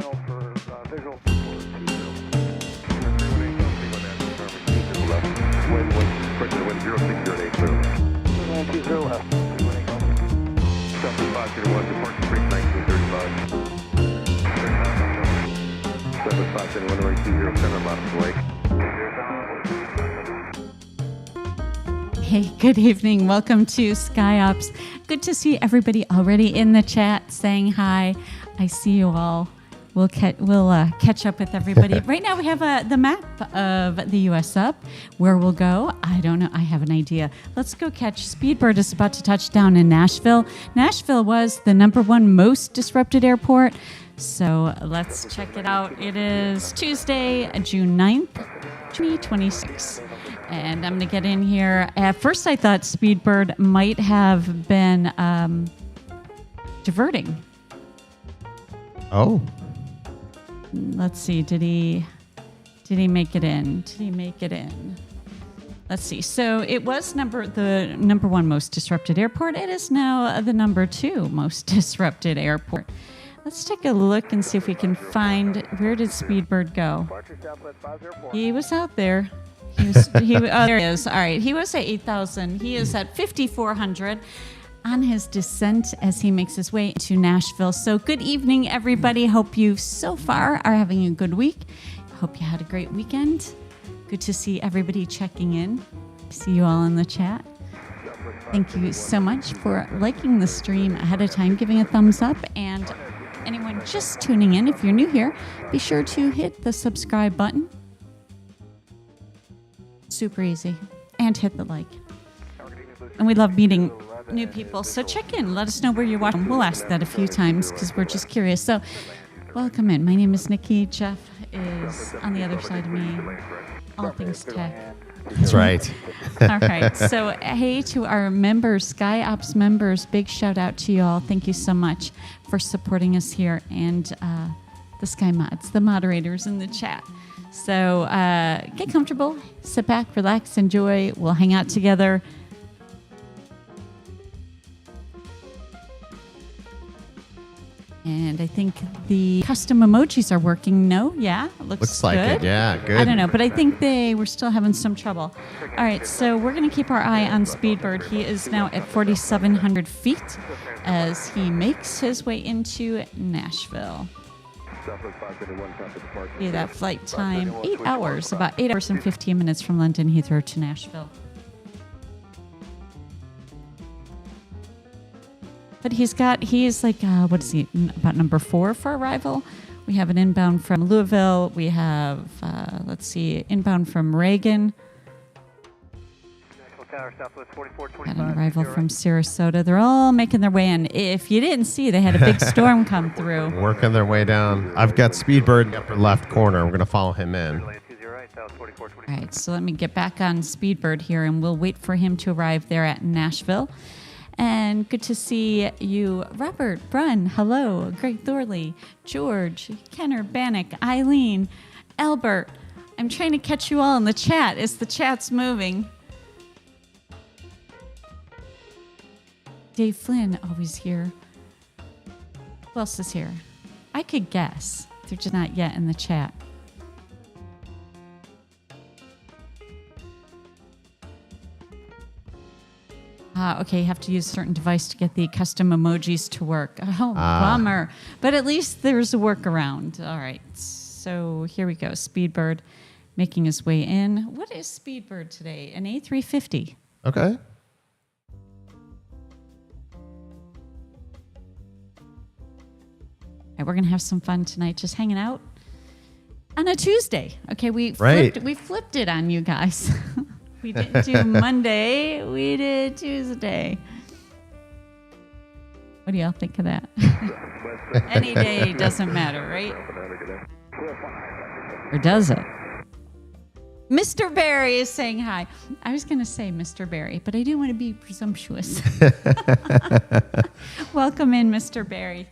final for visual for 2-0. Wind 060 left. 7501, departure creek 1935. 7521, runway 20, center bottom lake. Hey, good evening. Welcome to SkyOps. Good to see everybody already in the chat saying hi. I see you all. We'll catch up with everybody. Right now we have the map of the U.S. up. Where we'll go, I don't know. I have an idea. Let's go catch Speedbird is about to touch down in Nashville. Nashville was the #1 most disrupted airport. So let's check it out. It is Tuesday, June 9th, 2026. And I'm going to get in here. At first, I thought Speedbird might have been diverting. Oh. Let's see. Did he make it in? Did he make it in? Let's see. So it was the #1 most disrupted airport. It is now the #2 most disrupted airport. Let's take a look and see if we can find, where did Speedbird go? He was out there. There he is. All right. He was at 8,000. He is at 5,400 on his descent as he makes his way to Nashville. So good evening, everybody. Hope you so far are having a good week. Hope you had a great weekend. Good to see everybody checking in. See you all in the chat. Thank you so much for liking the stream ahead of time, giving a thumbs up, and anyone just tuning in, if you're new here, be sure to hit the subscribe button. Super easy. And hit the like. And we love meeting new people. So check in. Let us know where you're watching. We'll ask that a few times because we're just curious. So welcome in. My name is Nikki. Jeff is on the other side of me. All things tech. That's right. All right. So hey to our members, SkyOps members, big shout out to you all. Thank you so much for supporting us here, and the Sky Mods, the moderators in the chat. So get comfortable, sit back, relax, enjoy. We'll hang out together. And I think the custom emojis are working. No? Yeah? Looks like good. it. Yeah, good. I don't know, but I think they were still having some trouble. All right, so we're going to keep our eye on Speedbird. He is now at 4,700 feet as he makes his way into Nashville. See that flight time, 8 hours, about 8 hours and 15 minutes from London Heathrow to Nashville. But he's like, what is he, about #4 for arrival? We have an inbound from Louisville. We have, inbound from Reagan. Got an arrival from Sarasota. They're all making their way in. If you didn't see, they had a big storm come through. Working their way down. I've got Speedbird in the upper left corner. We're going to follow him in. All right, so let me get back on Speedbird here, and we'll wait for him to arrive there at Nashville. And good to see you, Robert, Brun, hello, Greg Thorley, George, Kenner, Bannock, Eileen, Albert. I'm trying to catch you all in the chat as the chat's moving. Dave Flynn, always here. Who else is here? I could guess. They're just not yet in the chat. Okay, you have to use a certain device to get the custom emojis to work. Oh, bummer. But at least there's a workaround. All right, so here we go. Speedbird making his way in. What is Speedbird today? An A350. Okay. All right, we're going to have some fun tonight, just hanging out on a Tuesday. Okay, we flipped it on you guys. We didn't do Monday. We did Tuesday. What do y'all think of that? Any day doesn't matter, right? Or does it? Mr. Barry is saying hi. I was going to say Mr. Barry, but I didn't want to be presumptuous. Welcome in, Mr. Barry.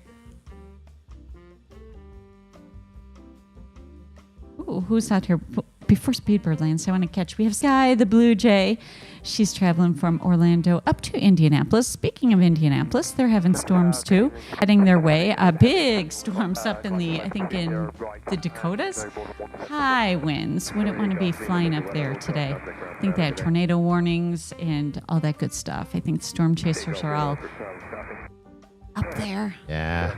Ooh, who's out here? before Speedbird lands, I want to catch. We have Sky, the Blue Jay. She's traveling from Orlando up to Indianapolis. Speaking of Indianapolis, they're having storms too, heading their way. Big storms up in the Dakotas. High winds. Wouldn't want to be flying up there today. I think they had tornado warnings and all that good stuff. I think storm chasers are all up there. Yeah.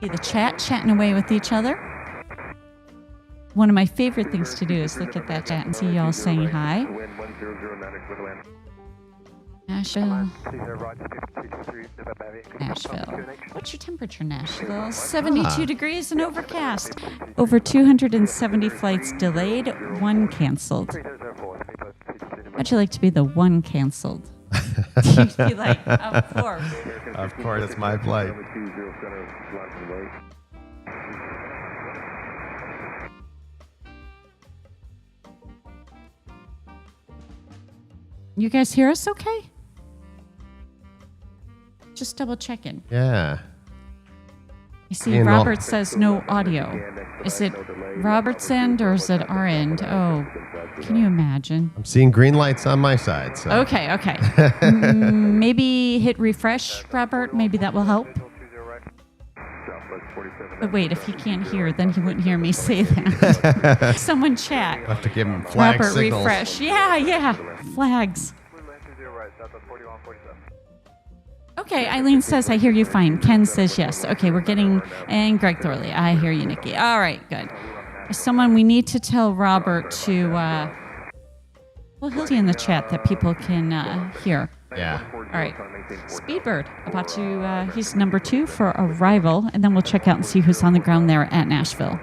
See the chatting away with each other. One of my favorite things to do is look at that chat and see y'all saying hi. Nashville. Nashville. What's your temperature, Nashville? 72 degrees and overcast. Over 270 flights delayed, 1 canceled. How'd you like to be the 1 canceled? You'd be like, of course. Of course, it's my flight. You guys hear us okay? Just double checking. Yeah. I see Robert says no audio. Is it Robert's end or is it our end? Oh, can you imagine? I'm seeing green lights on my side. So. Okay. Maybe hit refresh, Robert. Maybe that will help. But wait, if he can't hear, then he wouldn't hear me say that. Someone chat. I'll have to give him flag Robert, signals. refresh. Yeah. Flags. Okay, Eileen says, I hear you fine. Ken says yes. Okay, we're getting... And Greg Thorley, I hear you, Nikki. All right, good. Someone, we need to tell Robert to... well, he'll see in the chat that people can hear. Yeah. All right. Speedbird, about to... he's number 2 for arrival, and then we'll check out and see who's on the ground there at Nashville.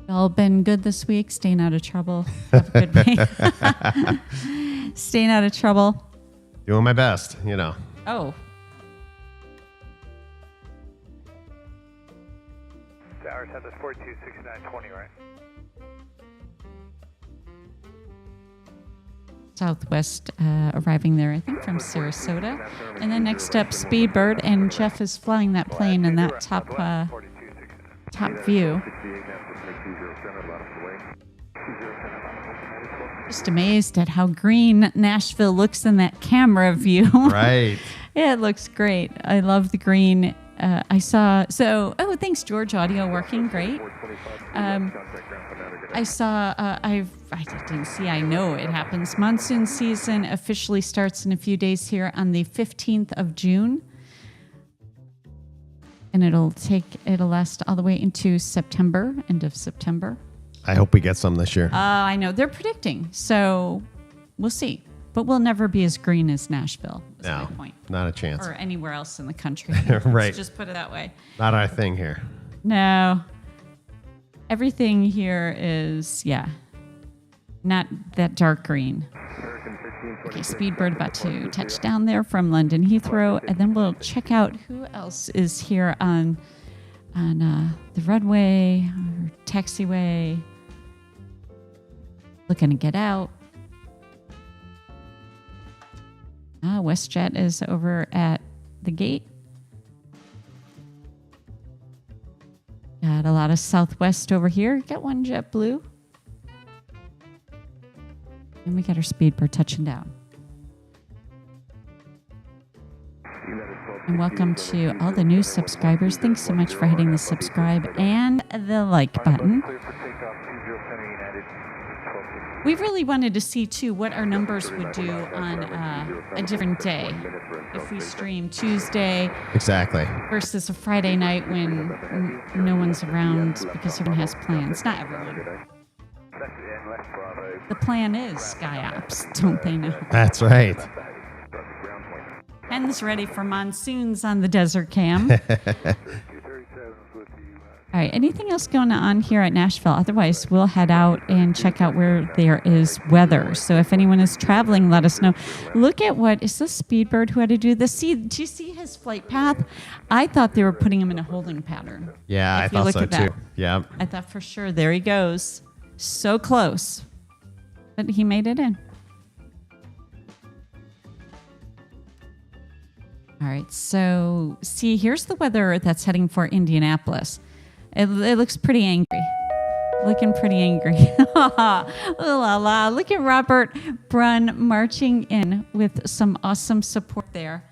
Y'all been good this week? Staying out of trouble? Have a good week. Staying out of trouble? Doing my best, you know. Oh. Ours had this 426920, right? Southwest arriving there, I think, from Sarasota. And then next up, Speedbird, and Jeff is flying that plane in that top view. Just amazed at how green Nashville looks in that camera view. Right. It looks great. I love the green. Thanks, George. Audio working great. I know it happens. Monsoon season officially starts in a few days here on the 15th of June. And it'll last all the way into September, end of September. I hope we get some this year. I know they're predicting, so we'll see. But we'll never be as green as Nashville. Is No, my point. not a chance. Or anywhere else in the country. Right. Let's just put it that way. Not our thing here. No. Everything here is, not that dark green. Okay, Speedbird about to touch down there from London Heathrow, and then we'll check out who else is here on the runway or taxiway. Looking to get out. WestJet is over at the gate. Got a lot of Southwest over here. Got one JetBlue. And we got our Speedbird touching down. And welcome to all the new subscribers. Thanks so much for hitting the subscribe and the like button. We really wanted to see, too, what our numbers would do on a different day. If we stream Tuesday Exactly. versus a Friday night when no one's around because everyone has plans. Not everyone. The plan is SkyOps, don't they know? That's right. Ken's ready for monsoons on the desert cam. All right, anything else going on here at Nashville? Otherwise, we'll head out and check out where there is weather. So if anyone is traveling, let us know. Look at is this Speedbird who had to do this? Do you see his flight path? I thought they were putting him in a holding pattern. Yeah, I thought so too. Yeah. I thought for sure. There he goes. So close. But he made it in. All right, so see, here's the weather that's heading for Indianapolis. It looks pretty angry. Looking pretty angry. La la. Look at Robert Brunn marching in with some awesome support there.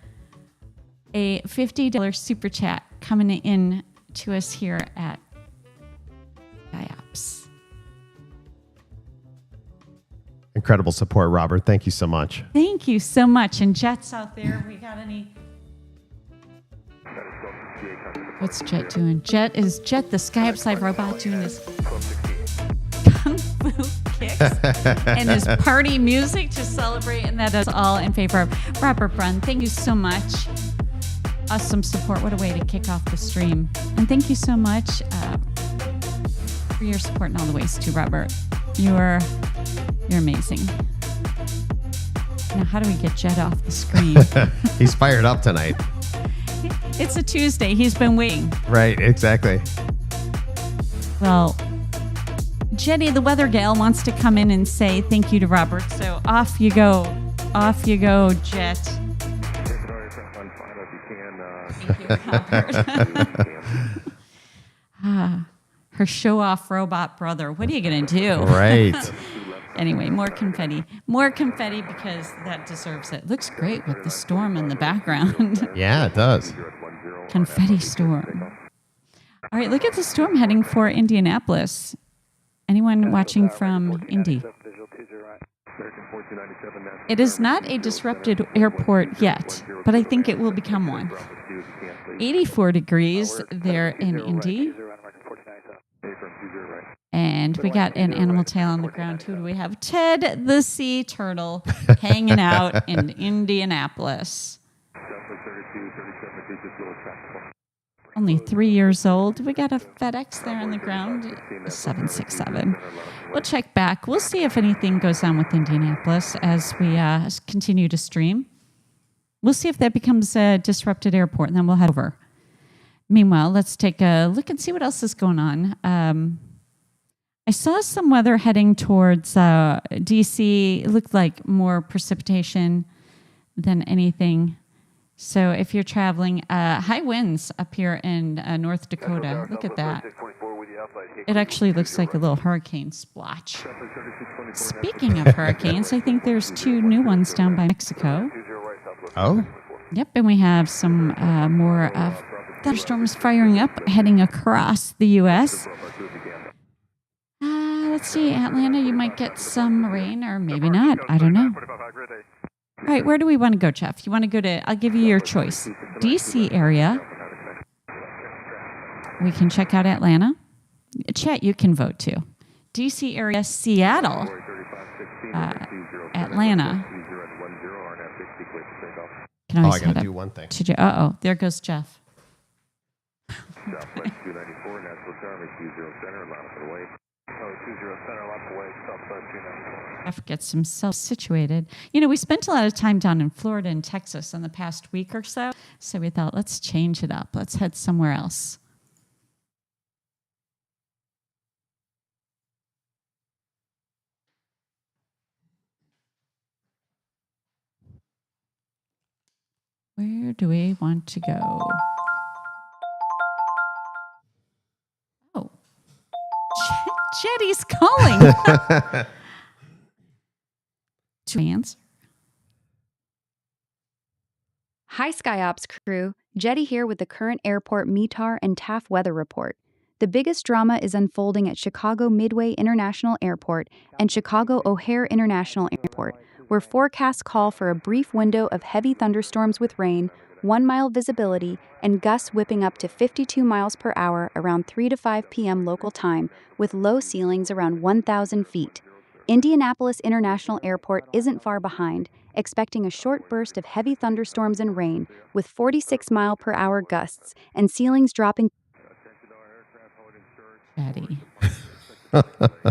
A $50 super chat coming in to us here at SkyOps. Incredible support, Robert. Thank you so much. Thank you so much. And Jet's out there. We got any? What's Jet doing? Jet the SkyOps Live robot, doing his kung fu kicks and his party music to celebrate. And that is all in favor of Robert Brunn. Thank you so much. Awesome support. What a way to kick off the stream. And thank you so much for your support in all the ways too, Robert. You're amazing. Now, how do we get Jet off the screen? He's fired up tonight. It's a Tuesday. He's been waiting. Right, exactly. Well, Jetty, the weather gal, wants to come in and say thank you to Robert. So off you go. Off you go, Jet. Thank you, Robert. Her show-off robot brother. What are you going to do? Right. Anyway, more confetti. More confetti because that deserves it. Looks great with the storm in the background. Yeah, it does. Confetti storm. All right, look at the storm heading for Indianapolis. Anyone watching from Indy? It is not a disrupted airport yet, but I think it will become one. 84 degrees there in Indy. And we got an animal tail on the ground. Who do we have? Ted the sea turtle hanging out in Indianapolis. Only 3 years old. We got a FedEx there on the ground, 767. We'll check back. We'll see if anything goes on with Indianapolis as we continue to stream. We'll see if that becomes a disrupted airport, and then we'll head over. Meanwhile, let's take a look and see what else is going on. I saw some weather heading towards D.C. It looked like more precipitation than anything. So if you're traveling, high winds up here in North Dakota. Look at that. It actually looks like a little hurricane splotch. Speaking of hurricanes, I think there's 2 new ones down by Mexico. Oh? Yep, and we have some more thunderstorms firing up, heading across the U.S. Let's see, Atlanta, you might get some rain, or maybe not. I don't know. All right, where do we want to go, Jeff? You want to go to, I'll give you your choice. D.C. area. We can check out Atlanta. Chat, you can vote too. D.C. area, Seattle, Atlanta. Can always I got to do one thing. Uh-oh, there goes Jeff. Southwest 294, National Tower, 20 center, line away. 20 center, line away, southwest 294. Jeff gets himself situated. You know, we spent a lot of time down in Florida and Texas in the past week or so, so we thought, let's change it up. Let's head somewhere else. Where do we want to go? Oh, Jetty's calling. To answer. Hi, SkyOps crew. Jetty here with the current airport METAR and TAF weather report. The biggest drama is unfolding at Chicago Midway International Airport and Chicago O'Hare International Airport, where forecasts call for a brief window of heavy thunderstorms with rain, 1 mile visibility, and gusts whipping up to 52 miles per hour around 3 to 5 p.m. local time, with low ceilings around 1,000 feet. Indianapolis International Airport isn't far behind, expecting a short burst of heavy thunderstorms and rain, with 46 mile per hour gusts and ceilings dropping. Jetty.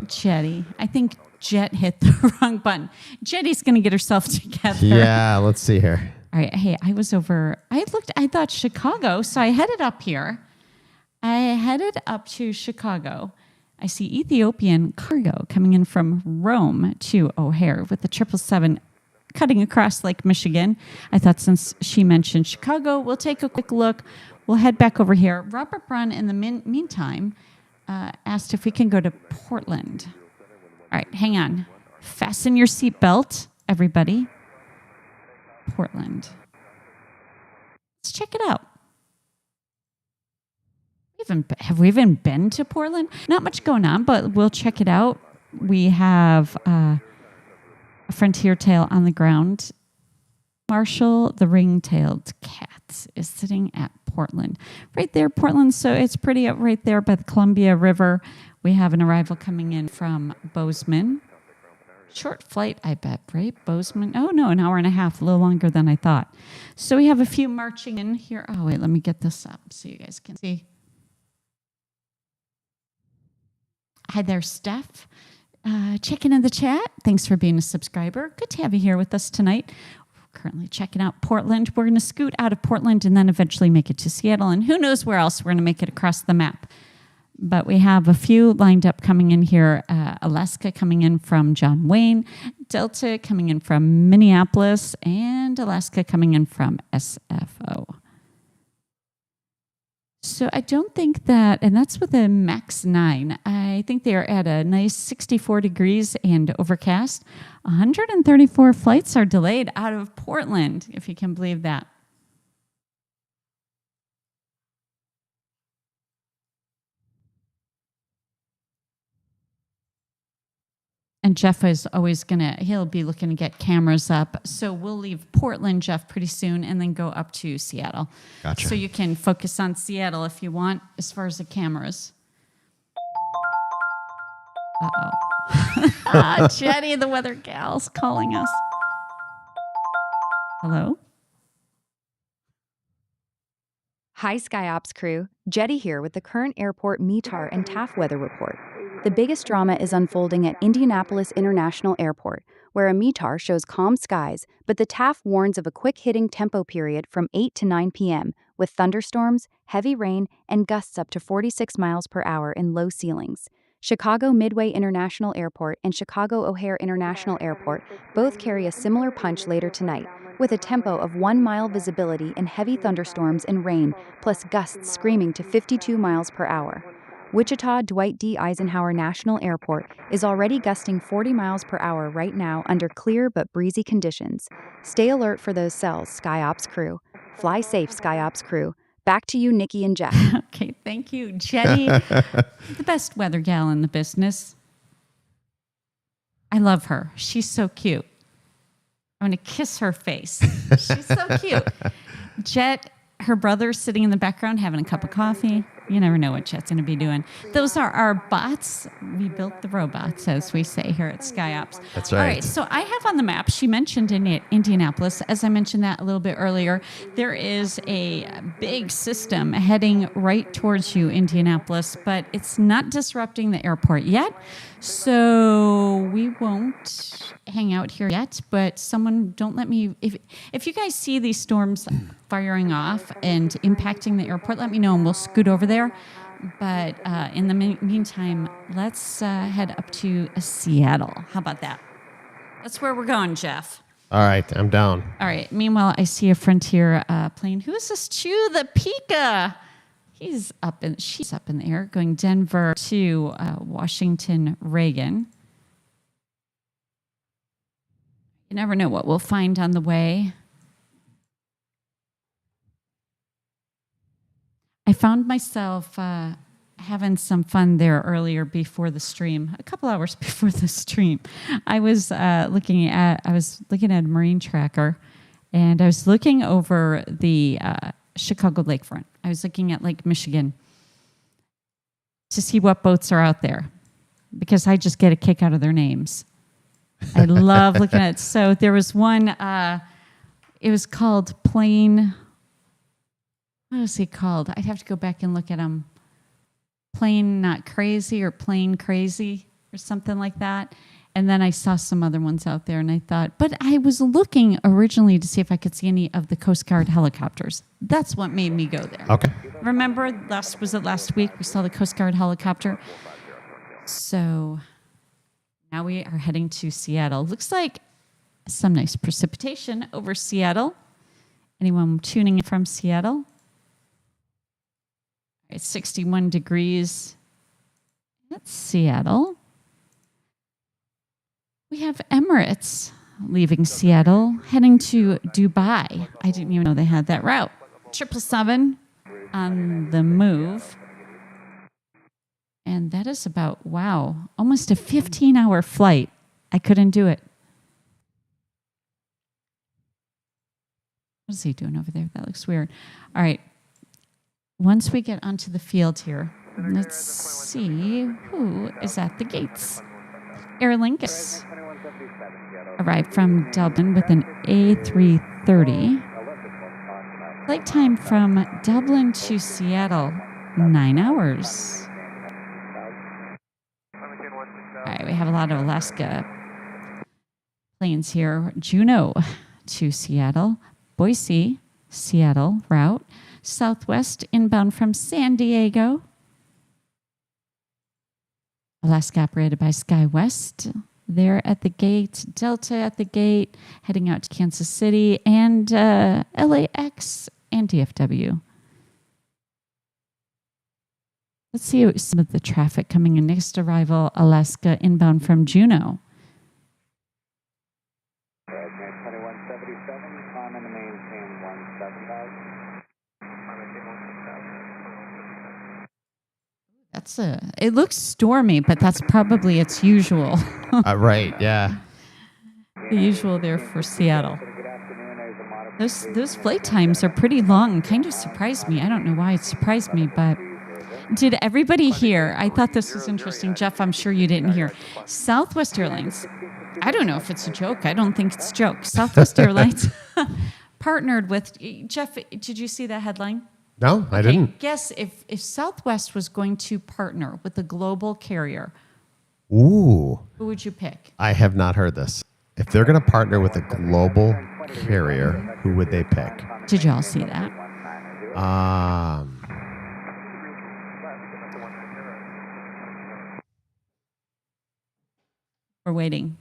Jetty. I think Jet hit the wrong button. Jetty's going to get herself together. Yeah, let's see here. All right. Hey, I was over. I thought Chicago, so I headed up here. I headed up to Chicago. I see Ethiopian cargo coming in from Rome to O'Hare with the 777 cutting across Lake Michigan. I thought since she mentioned Chicago, we'll take a quick look. We'll head back over here. Robert Brunn, in the meantime, asked if we can go to Portland. All right, hang on. Fasten your seatbelt, everybody. Portland. Let's check it out. Have we even been to Portland? Not much going on, but we'll check it out. We have a frontier tail on the ground. Marshall, the ring-tailed cat, is sitting at Portland. Right there, Portland, so it's pretty up right there by the Columbia River. We have an arrival coming in from Bozeman. Short flight, I bet, right? Bozeman. Oh, no, an hour and a half, a little longer than I thought. So we have a few marching in here. Oh, wait, let me get this up so you guys can see. Hi there, Steph. Checking in the chat. Thanks for being a subscriber. Good to have you here with us tonight. We're currently checking out Portland. We're going to scoot out of Portland and then eventually make it to Seattle. And who knows where else we're going to make it across the map. But we have a few lined up coming in here. Alaska coming in from John Wayne. Delta coming in from Minneapolis. And Alaska coming in from SFO. So I don't think that, and that's with a max 9. I think they are at a nice 64 degrees and overcast. 134 flights are delayed out of Portland, if you can believe that. And Jeff is always he'll be looking to get cameras up. So we'll leave Portland, Jeff, pretty soon and then go up to Seattle. Gotcha. So you can focus on Seattle if you want, as far as the cameras. Uh-oh. Jenny, the weather gal's calling us. Hello? Hi, SkyOps crew. Jetty here with the current airport METAR and TAF weather report. The biggest drama is unfolding at Indianapolis International Airport, where a METAR shows calm skies, but the TAF warns of a quick-hitting tempo period from 8 to 9 p.m., with thunderstorms, heavy rain, and gusts up to 46 miles per hour in low ceilings. Chicago Midway International Airport and Chicago O'Hare International Airport both carry a similar punch later tonight, with a tempo of 1 mile visibility and heavy thunderstorms and rain, plus gusts screaming to 52 miles per hour. Wichita Dwight D. Eisenhower National Airport is already gusting 40 miles per hour right now under clear but breezy conditions. Stay alert for those cells, SkyOps crew. Fly safe, SkyOps crew. Back to you, Nikki and Jeff. Okay, thank you, Jenny. The best weather gal in the business. I love her. She's so cute. I'm going to kiss her face. She's so cute. Jet, her brother's sitting in the background having a cup of coffee. You never know what Jet's going to be doing. Those are our bots. We built the robots, as we say here at SkyOps. That's right. All right, so I have on the map, she mentioned in Indianapolis, as I mentioned that a little bit earlier, there is a big system heading right towards you, Indianapolis, but it's not disrupting the airport yet. So we won't hang out here yet, but someone don't let me, if you guys see these storms firing off and impacting the airport, let me know and we'll scoot over there. But in the meantime, let's head up to Seattle. How about that? That's where we're going, Jeff. All right, I'm down. All right. Meanwhile, I see a Frontier plane. Who is this? Chew the Pika. She's up in the air, going Denver to Washington Reagan. You never know what we'll find on the way. I found myself having some fun there earlier before the stream, a couple hours before the stream. I was looking at a marine tracker, and I was looking over the Chicago lakefront. I was looking at Lake Michigan to see what boats are out there, because I just get a kick out of their names. I love looking at it. So there was one, it was called Plane, what was he called? I'd have to go back and look at them. Plane Not Crazy or Plane Crazy or something like that. And then I saw some other ones out there, and I thought, but I was looking originally to see if I could see any of the Coast Guard helicopters. That's what made me go there. Okay. Remember, last week we saw the Coast Guard helicopter? So now we are heading to Seattle. Looks like some nice precipitation over Seattle. Anyone tuning in from Seattle? It's 61 degrees. That's Seattle. We have Emirates leaving Seattle, heading to Dubai. I didn't even know they had that route. 777 on the move. And that is about, wow, almost a 15-hour flight. I couldn't do it. What is he doing over there? That looks weird. All right. Once we get onto the field here, let's see who is at the gates. Aer Lingus arrived from Dublin with an A330. Flight time from Dublin to Seattle, 9 hours. All right, we have a lot of Alaska planes here. Juneau to Seattle, Boise, Seattle route, Southwest inbound from San Diego. Alaska operated by SkyWest. They're at the gate, Delta at the gate, heading out to Kansas City, and LAX and DFW. Let's see some of the traffic coming in. Next arrival, Alaska inbound from Juneau. 2177, climb in the maintain 175. It looks stormy, but that's probably its usual. Right, yeah. The usual there for Seattle. Those flight times are pretty long. Kind of surprised me. I don't know why it surprised me, but did everybody hear? I thought this was interesting. Jeff, I'm sure you didn't hear. Southwest Airlines, I don't know if it's a joke. I don't think it's a joke. Southwest Airlines partnered with, Jeff, did you see that headline? No, I didn't. Guess if Southwest was going to partner with a global carrier, Ooh. who would you pick? I have not heard this. If they're going to partner with a global carrier, who would they pick? Did y'all see that? We're waiting.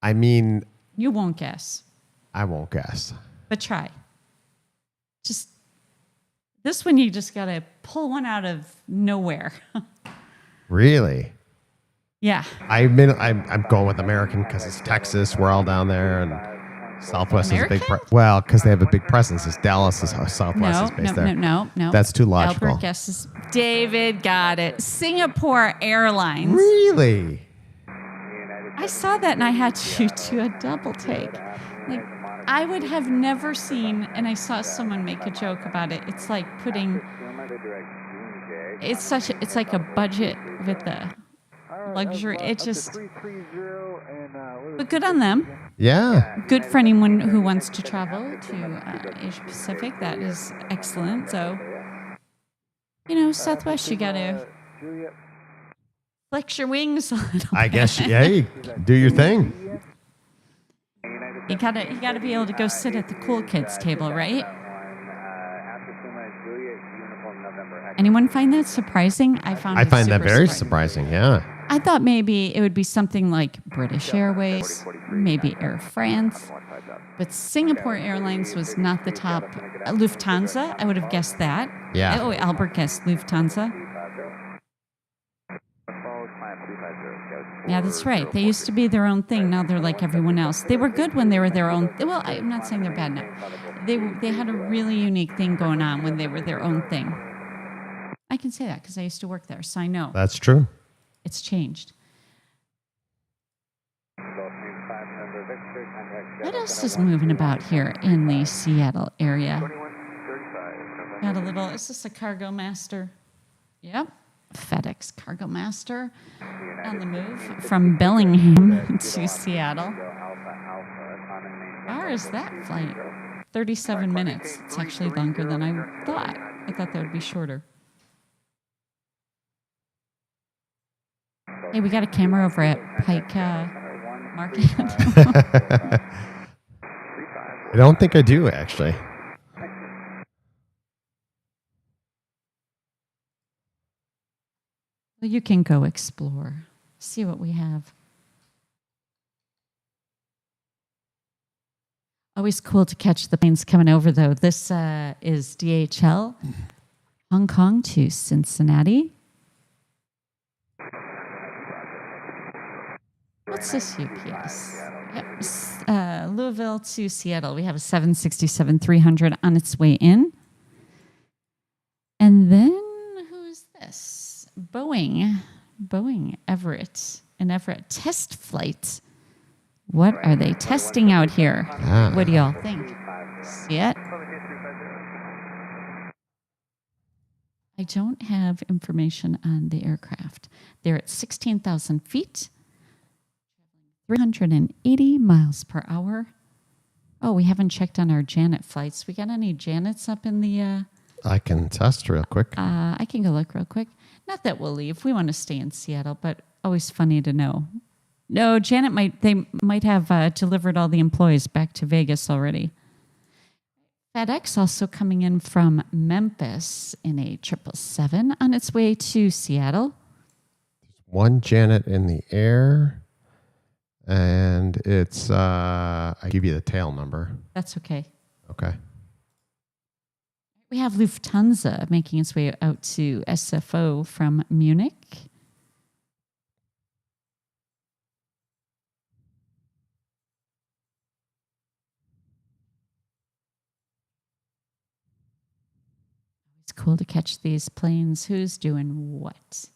I mean, You won't guess, I won't guess. but try. Just this one, you just got to pull one out of nowhere. Really? Yeah. I'm going with American because it's Texas. We're all down there, and Southwest is a big. Well, because they have a big presence. It's Dallas. Is Southwest is based there. No. That's too logical. Albert guesses. David got it. Singapore Airlines. Really? I saw that and I had to do a double take. Like, I would have never seen, and I saw someone make a joke about it. It's like putting, it's like a budget with the luxury. It just, but good on them. Yeah. Good for anyone who wants to travel to Asia Pacific. That is excellent. So, Southwest, you got to flex your wings a little I bit. guess, yeah, you do your thing. You gotta be able to go sit at the cool kids table, right? Anyone find that surprising? I find that very surprising, yeah. I thought maybe it would be something like British Airways, maybe Air France, but Singapore Airlines was not the top. Lufthansa, I would have guessed that. Yeah. Oh, Albert guessed Lufthansa. Yeah, that's right. They used to be their own thing. Now they're like everyone else. They were good when they were their own. Well, I'm not saying they're bad now. They had a really unique thing going on when they were their own thing. I can say that because I used to work there, so I know. That's true. It's changed. What else is moving about here in the Seattle area? Got a little, is this a Cargo Master? Yep. FedEx Cargo Master on the move from Bellingham to Seattle. How far is that flight? 37 minutes. It's actually longer than I thought. I thought that would be shorter. Hey, we got a camera over at Pike Market. I don't think I do, actually. Well, you can go explore, see what we have. Always cool to catch the planes coming over, though. This is DHL, Hong Kong to Cincinnati. What's this UPS? Yep. Louisville to Seattle. We have a 767-300 on its way in. And then, who is this? Boeing Everett. An Everett test flight. What are they testing out here? What do y'all think? See it? I don't have information on the aircraft. They're at 16,000 feet, 380 miles per hour. Oh, we haven't checked on our Janet flights. We got any Janets up in the... I can test real quick. I can go look real quick. Not that we'll leave. We want to stay in Seattle, but always funny to know. No, Janet might have delivered all the employees back to Vegas already. FedEx also coming in from Memphis in a 777 on its way to Seattle. One Janet in the air, and it's I give you the tail number. That's okay. Okay. We have Lufthansa making its way out to SFO from Munich. It's cool to catch these planes. Who's doing what?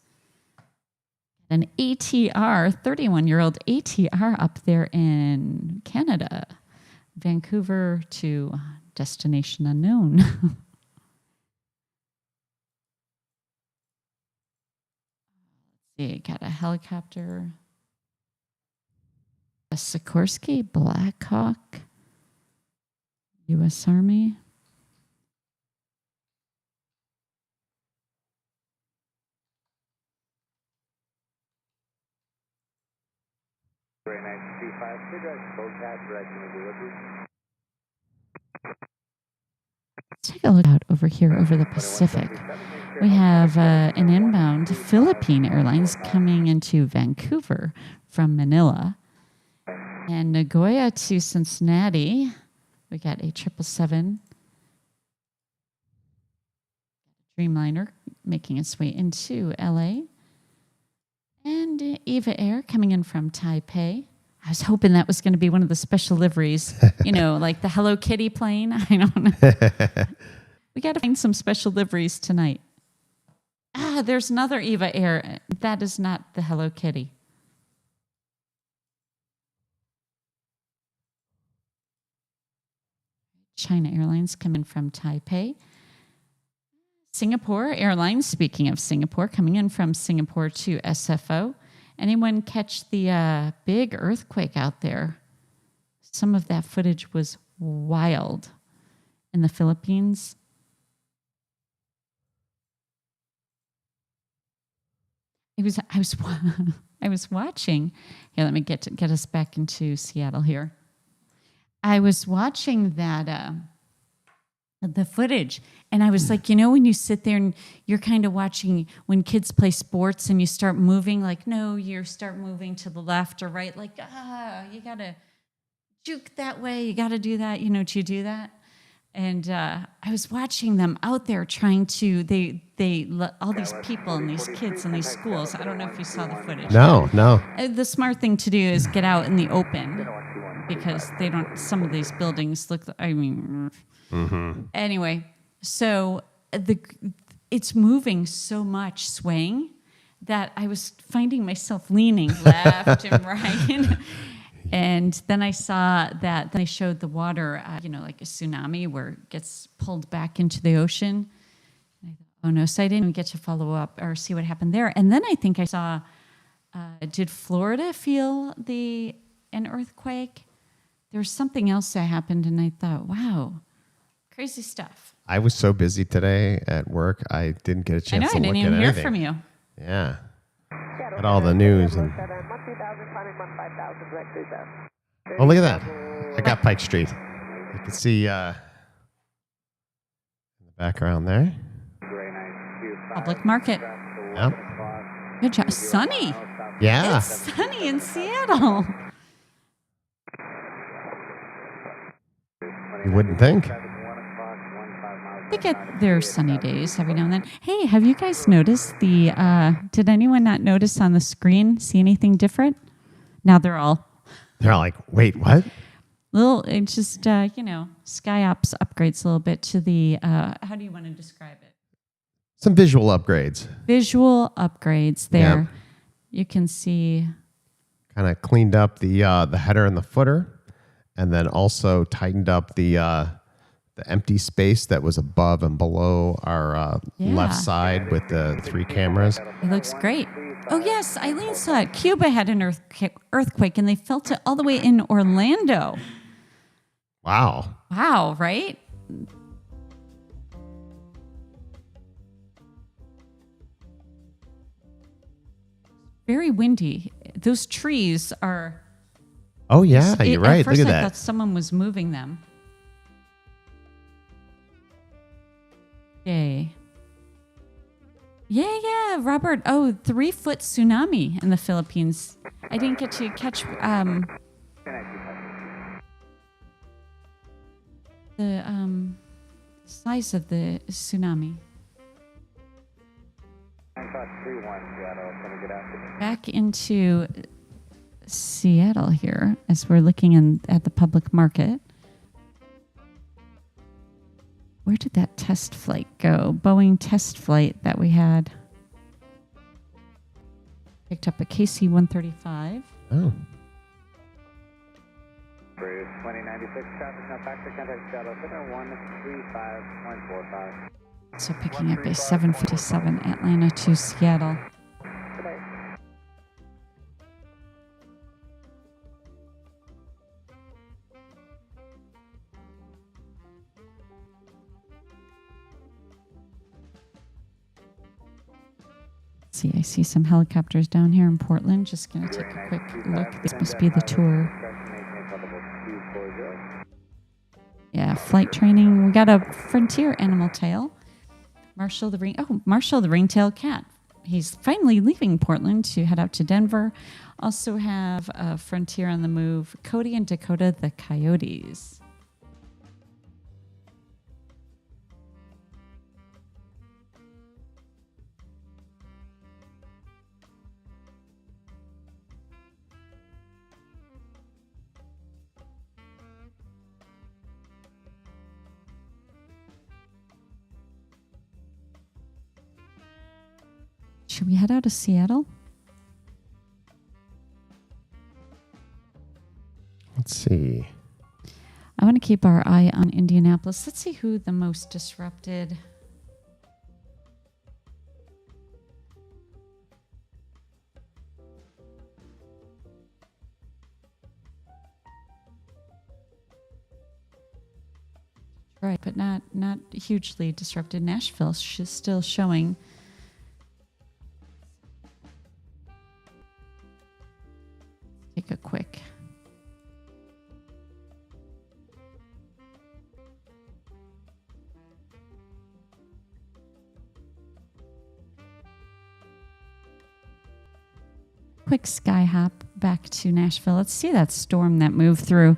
An ATR, 31-year-old ATR up there in Canada. Vancouver to destination unknown. See, got a helicopter. A Sikorsky Blackhawk. U.S. Army. Let's take a look out over here over the Pacific. We have an inbound Philippine Airlines coming into Vancouver from Manila. And Nagoya to Cincinnati. We got a 777 Dreamliner making its way into LA. And Eva Air coming in from Taipei. I was hoping that was going to be one of the special liveries, like the Hello Kitty plane. I don't know. We got to find some special liveries tonight. There's another Eva Air. That is not the Hello Kitty. China Airlines coming from Taipei. Singapore Airlines, speaking of Singapore, coming in from Singapore to SFO. Anyone catch the big earthquake out there? Some of that footage was wild in the Philippines. I was watching. Here, let me get us back into Seattle here. I was watching that the footage, and I was like, when you sit there and you're kind of watching when kids play sports and you start moving, you start moving to the left or right, you gotta juke that way, you gotta do that, do you do that? And I was watching them out there trying to, all these people and these kids in these schools. I don't know if you saw the footage. No. The smart thing to do is get out in the open because some of these buildings look, Anyway, so it's moving so much, swaying, that I was finding myself leaning left and right. And then I saw that they showed the water, like a tsunami where it gets pulled back into the ocean. And I thought, oh no, so I didn't even get to follow up or see what happened there. And then I think I saw, did Florida feel an earthquake? There was something else that happened, and I thought, wow, crazy stuff. I was so busy today at work, I didn't get a chance to look at anything. I didn't even hear from you. Yeah. Got all the news. And... Oh, look at that. I got Pike Street. You can see in the background there. Public market. Yep. Good job. Sunny. Yeah. It's sunny in Seattle. You wouldn't think. They get their sunny days every now and then. Hey, have you guys noticed did anyone not notice on the screen, see anything different? Now they're like, wait, what? It's just, SkyOps upgrades a little bit to the, how do you want to describe it? Some visual upgrades. Visual upgrades there. Yeah. You can see. Kind of cleaned up the header and the footer, and then also tightened up the empty space that was above and below our left side with the 3 cameras. It looks great. Oh, yes, Eileen saw it. Cuba had an earthquake, and they felt it all the way in Orlando. Wow. Wow, right? Very windy. Those trees are... Oh, yeah, you're right. At first Look at I that. thought someone was moving them. Yay. Yeah, Robert. Oh, 3-foot tsunami in the Philippines. I didn't get to catch the size of the tsunami. Back into Seattle here as we're looking at the public market. Where did that test flight go? Boeing test flight that we had. Picked up a KC-135. Oh. 2096 traffic, now back to contact Seattle, center 135.45. So picking up a 757 Atlanta to Seattle. See, I see some helicopters down here in Portland. Just going to take a quick look. This must be the tour. Yeah, flight training. We got a Frontier animal tail. Marshall the ringtail cat. He's finally leaving Portland to head out to Denver. Also have a Frontier on the move. Cody and Dakota the coyotes. Should we head out of Seattle? Let's see. I want to keep our eye on Indianapolis. Let's see who the most disrupted. Right, but not hugely disrupted. Nashville is still showing. Take a quick. Quick sky hop back to Nashville. Let's see that storm that moved through.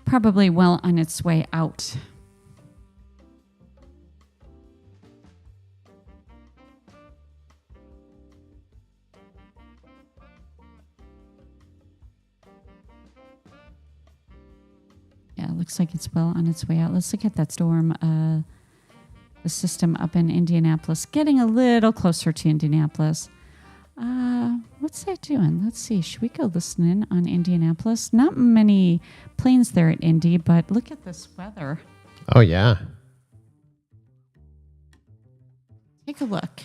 Probably well on its way out. Yeah, it looks like it's well on its way out. Let's look at that storm, the system up in Indianapolis, getting a little closer to Indianapolis. What's that doing? Let's see. Should we go listen in on Indianapolis? Not many planes there at Indy, but look at this weather. Oh, yeah. Take a look.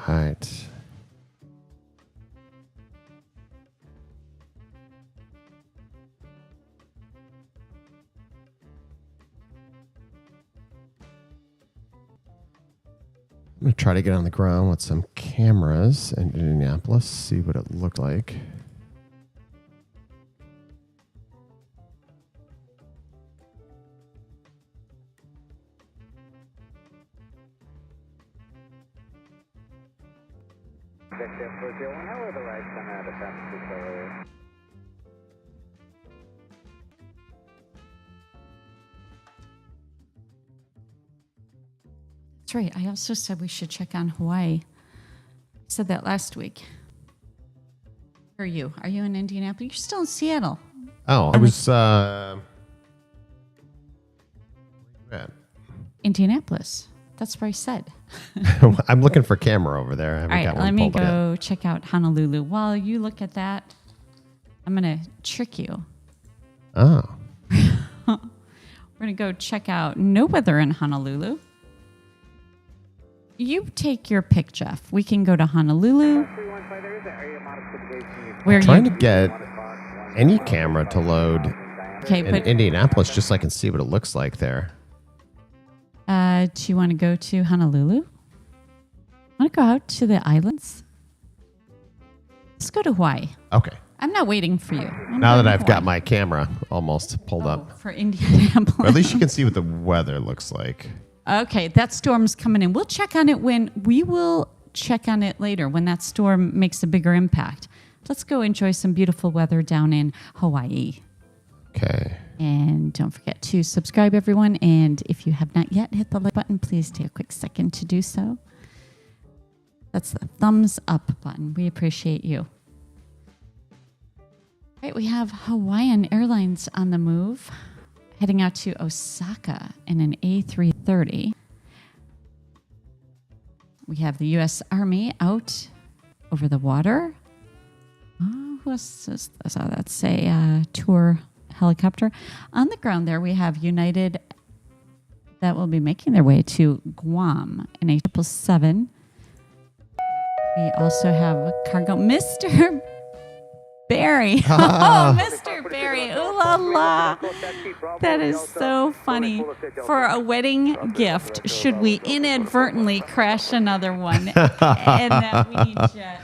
All right. I'm going to try to get on the ground with some cameras in Indianapolis, see what it looked like. That's right. I also said we should check on Hawaii. I said that last week. Where are you? Are you in Indianapolis? You're still in Seattle. Oh, I was... where you at? Indianapolis. That's what I said. I'm looking for camera over there. I haven't All got right, one let me pulled up go check out Honolulu. While you look at that, I'm going to trick you. yet. Oh. We're going to go check out no weather in Honolulu. You take your pick, Jeff. We can go to Honolulu. Where Trying you to get any camera to load Okay, in but Indianapolis just so I can see what it looks like there. do you want to go to Honolulu? Want to go out to the islands? Let's go to Hawaii. Okay. I'm not waiting for you. I'm Now going that to I've got Hawaii. my camera almost pulled up. For Indianapolis. Or at least you can see what the weather looks like. Okay, that storm's coming in. We'll check on it later when that storm makes a bigger impact. Let's go enjoy some beautiful weather down in Hawaii. Okay. And don't forget to subscribe, everyone. And if you have not yet hit the like button, please take a quick second to do so. That's the thumbs up button. We appreciate you. All right, we have Hawaiian Airlines on the move, heading out to Osaka in an A330. We have the U.S. Army out over the water. Oh, what's this? Oh, that's a tour helicopter. On the ground there, we have United that will be making their way to Guam in a 777. We also have a cargo. Mr. Barry. Oh, Mr. Barry. Ooh la la. That is so funny. For a wedding gift, should we inadvertently crash another one? And that we need jet.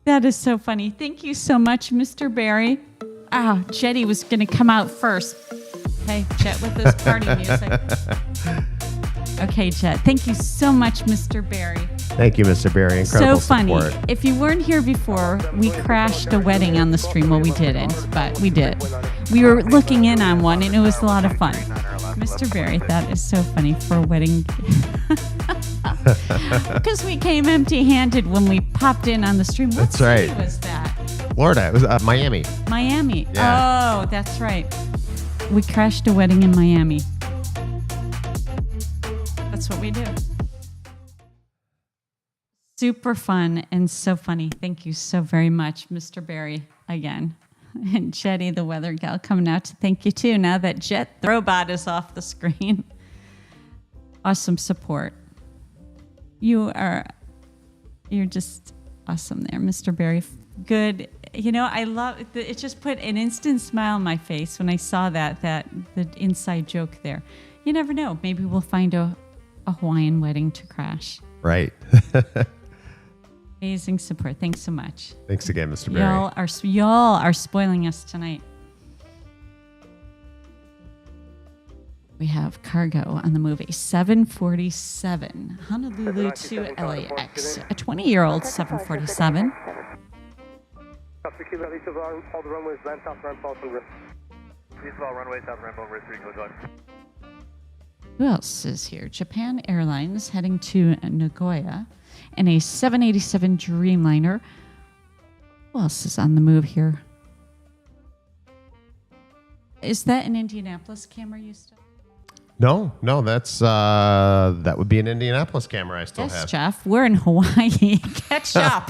That is so funny. Thank you so much, Mr. Barry. Ah, Jetty was going to come out first. Okay, Jet with this party music. Okay, Jet. Thank you so much, Mr. Barry. Thank you, Mr. Barry. Incredible So funny. support. If you weren't here before, we crashed a wedding on the stream. Well, we didn't, but we did. We were looking in on one, and it was a lot of fun. Mr. Barry, that is so funny for a wedding. Because we came empty-handed when we popped in on the stream. What That's right. city was that? Florida. It was Miami. Miami. Yeah. Oh, that's right. We crashed a wedding in Miami. That's what we do. Super fun and so funny. Thank you so very much, Mr. Barry, again. And Jetty, the weather gal, coming out to thank you too, now that Jet the robot is off the screen. Awesome support. You're just awesome there, Mr. Barry. Good. You know, I love it. It just put an instant smile on my face when I saw the inside joke there. You never know. Maybe we'll find a Hawaiian wedding to crash. Right. Amazing support. Thanks so much. Thanks again, Mr. Barry. Y'all are spoiling us tonight. We have cargo on the move, a 747 Honolulu to LAX, a 20-year-old 747. All the runways, land south, ramp false and risk. Please all runway south, ramp over 3, go on. Who else is here? Japan Airlines heading to Nagoya in a 787 Dreamliner. Who else is on the move here? Is that an Indianapolis camera you still? No, that's that would be an Indianapolis camera I still Yes, have. Jeff. We're in Hawaii. Catch up.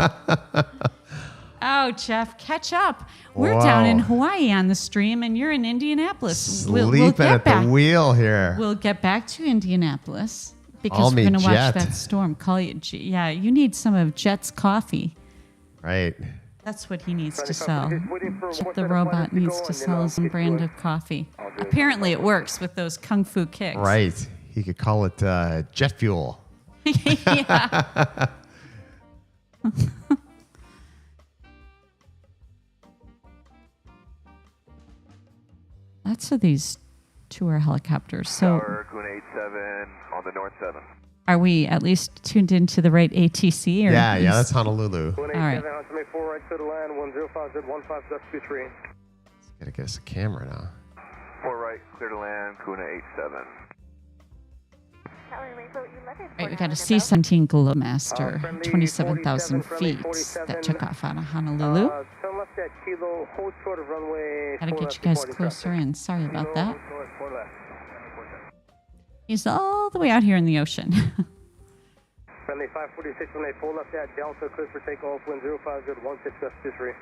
Oh, Jeff, catch up. We're down in Hawaii on the stream, and you're in Indianapolis. Sleeping at the wheel here. We'll get back to Indianapolis because Call we're me going to watch Jet. that storm. Call you, yeah. You need some of Jet's coffee. Right. That's what he needs to sell. Jet the robot needs to sell his own brand of coffee. Apparently, it works with those kung fu kicks. Right. He could call it jet fuel. Yeah. Lots of these tour helicopters. So, Tower, Kuna 87 on the north 7. are we at least tuned into the right ATC? Or Yeah, that's Honolulu. Kuna All right. 87, estimate 4 right to the land, 105Z15, Gotta get us a camera now. 4 right, clear to land, Kuna 87. Right, we got a C-17 Globemaster, 27,000 feet that took off out of Honolulu. Turn left at Kilo, hold short of runway. Gotta get you guys closer in. Sorry about that. He's all the way out here in the ocean. Friendly 546, runway 4 left at Delta, clear for takeoff, wind 050, 16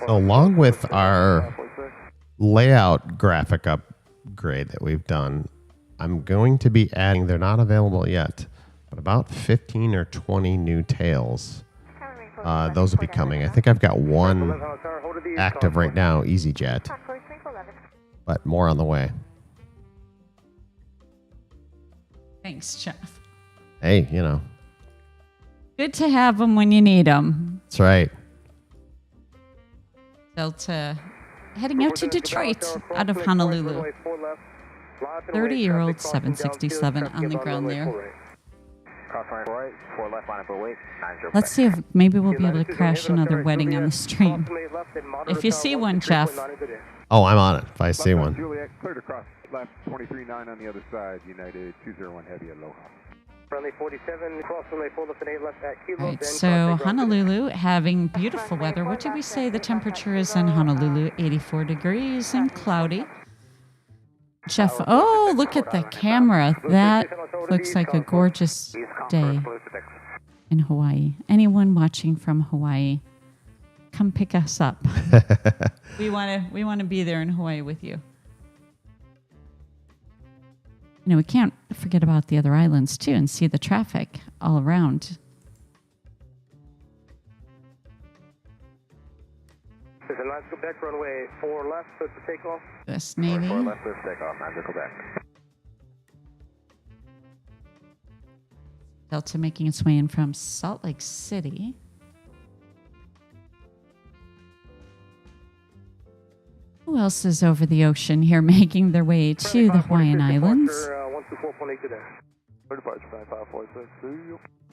So along with our layout graphic upgrade that we've done, I'm going to be adding, they're not available yet, but about 15 or 20 new tails. Those will be coming. I think I've got one active right now, EasyJet, but more on the way. Thanks, Jeff. Hey, you know. Good to have them when you need them. That's right. Delta heading out to Detroit out of Honolulu. 30-year-old 767 on the ground there. Let's see if maybe we'll be able to crash another wedding on the stream. If you see one, Jeff. Oh, I'm on it. If I see one. Juliet, cleared across left 23.9 on the other side, United 201 Heavy, aloha. Friendly 47, cross runway 4 left and 8 left at Kilo. Right, so Honolulu having beautiful weather. What did we say the temperature is in Honolulu? 84 degrees and cloudy. Jeff, oh, look at the camera. That looks like a gorgeous day in Hawaii. Anyone watching from Hawaii, come pick us up. We want to be there in Hawaii with you. You know, we can't forget about the other islands too and see the traffic all around. There's a nice Quebec runway 4 left, so to take off. US Navy. 4 left, let's take off, Niger, Quebec. Delta making its way in from Salt Lake City. Who else is over the ocean here making their way to the Hawaiian Islands?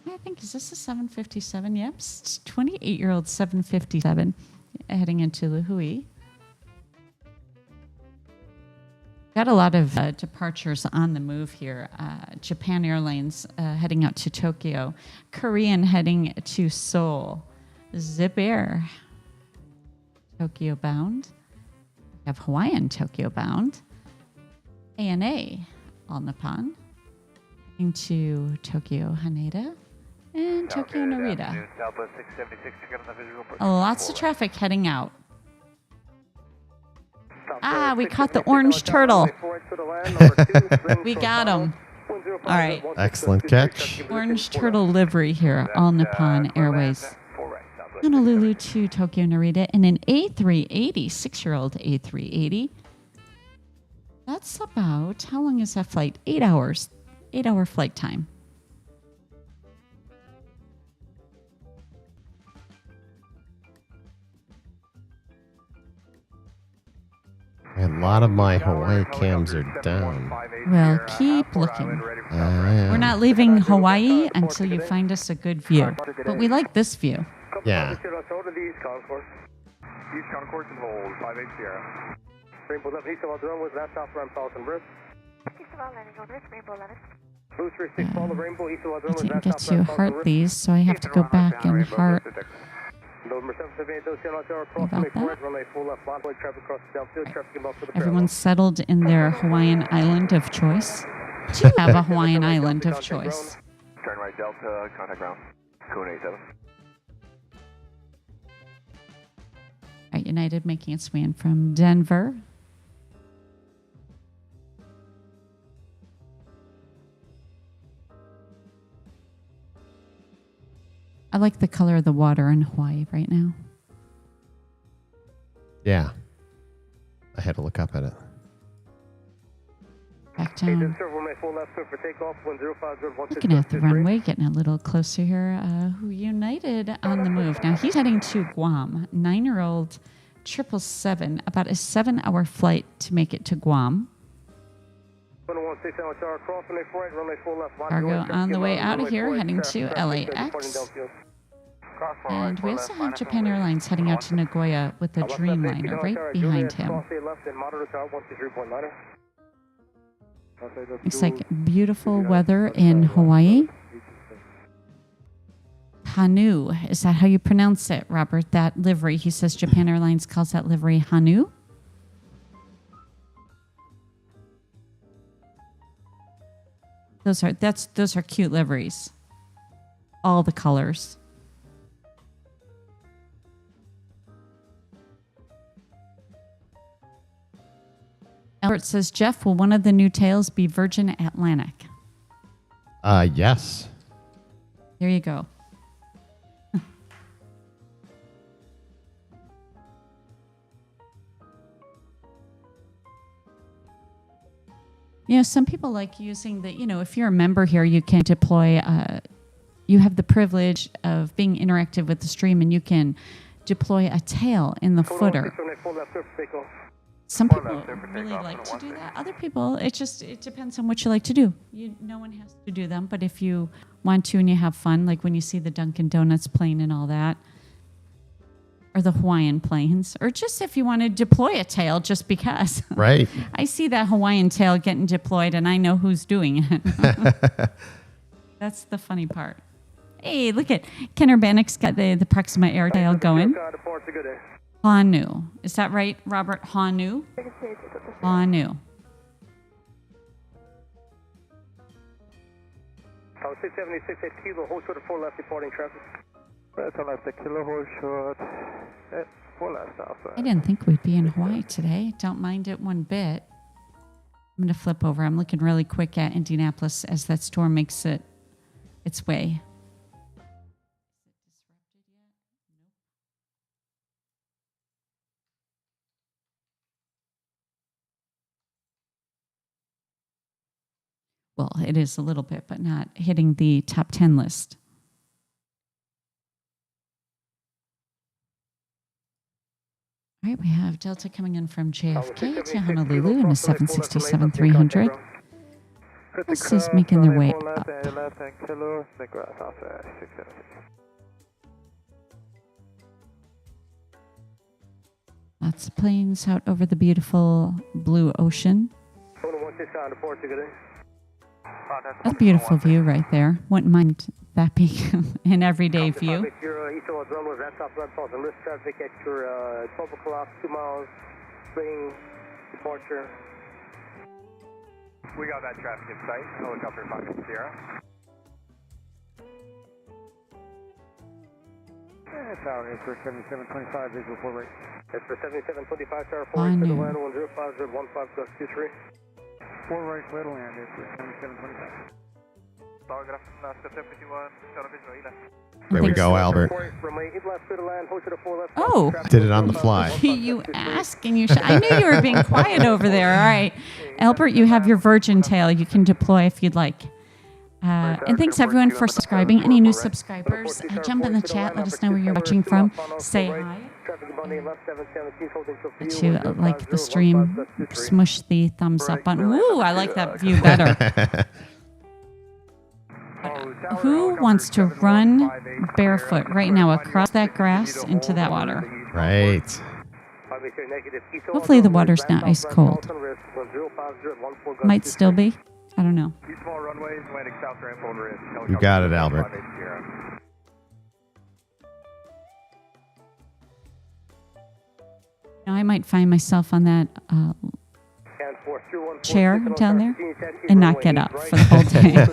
I think, is this a 757? Yep, 28-year-old 757 heading into Lihue. Got a lot of departures on the move here. Japan Airlines heading out to Tokyo. Korean heading to Seoul. Zip Air, Tokyo bound. We have Hawaiian Tokyo bound. ANA, All Nippon, heading to Tokyo Haneda and Tokyo Narita. Lots of traffic heading out. Ah, we caught the orange turtle. We got him. All right. Excellent catch. Orange turtle livery here, All Nippon Airways. Honolulu to Tokyo Narita in an A380, 6-year-old A380. That's about, how long is that flight? 8 hours. 8-hour flight time. A lot of my Hawaii cams are down. Well, keep looking. We're not leaving Hawaii until you find us a good view. But we like this view. Yeah. East Concourse and hold, 58 Sierra. Rainbow 11, east of Aldrin was that south around Falcon Bridge. Blue 36, follow Rainbow, east of I Aldrin was didn't that get south to around heart Falcon these, so I have to go back and heart. Everyone's settled in their Hawaiian island of choice. To have a Hawaiian island of choice. Turn right Delta, contact ground. Code 87. Right, United making its way in from Denver. I like the color of the water in Hawaii right now. Yeah. I had to look up at it. Back down. Looking at the runway, getting a little closer here. United on the move. Now he's heading to Guam. 9-year-old 777, about a 7-hour flight to make it to Guam. Cargo on the way out of here, heading to LAX. And we also have Japan Airlines heading out to Nagoya with the Dreamliner right behind him. Looks like beautiful weather in Hawaii. Hanu, is that how you pronounce it, Robert? That livery, he says Japan Airlines calls that livery Hanu. Those are cute liveries. All the colors. Albert says, Jeff, will one of the new tails be Virgin Atlantic? Yes. There you go. You know, some people like using the, you know, if you're a member here, you can deploy, you have the privilege of being interactive with the stream, and you can deploy a tail in the footer. Some people really like to do that. Other people, it depends on what you like to do. No one has to do them, but if you want to and you have fun, like when you see the Dunkin' Donuts plane and all that, or the Hawaiian planes, or just if you want to deploy a tail just because. Right. I see that Hawaiian tail getting deployed and I know who's doing it. That's the funny part. Hey, look at Ken Urbanic's got the Proxima Air tail going. Hanu. Is that right, Robert? Hanu? Hanu. 676 at Kilo, hold short of 4 left, departing traffic. I didn't think we'd be in Hawaii today. Don't mind it one bit. I'm going to flip over. I'm looking really quick at Indianapolis as that storm makes its way. Well, it is a little bit, but not hitting the top 10 list. All right, we have Delta coming in from JFK to Honolulu in a 767-300. This is making their way up. Lots of planes out over the beautiful blue ocean. A beautiful view right there. Wouldn't mind that being an everyday view. Traffic at your 12 o'clock, 2 miles, spring departure. We got that traffic in sight. Helicopter 5 Sierra. Tower is for 7725, visual 4 rate. That's for 7725, Tower 4 I rate, knew. Atlanta 105, 015, 4 right, clear to land, is for 7725. There we go, Albert. Oh, Did it on the fly. you ask and you I knew you were being quiet over there. All right. Albert, you have your Virgin tail. You can deploy if you'd like. And thanks everyone for subscribing. Any new subscribers, jump in the chat. Let us know where you're watching from. Say hi. If you like the stream, smush the thumbs up button. Woo, I like that view better. Who wants to run barefoot right now across that grass into that water? Right. Hopefully the water's not ice cold. Might still be. I don't know. You got it, Albert. Now I might find myself on that chair down there and not get up for the whole day.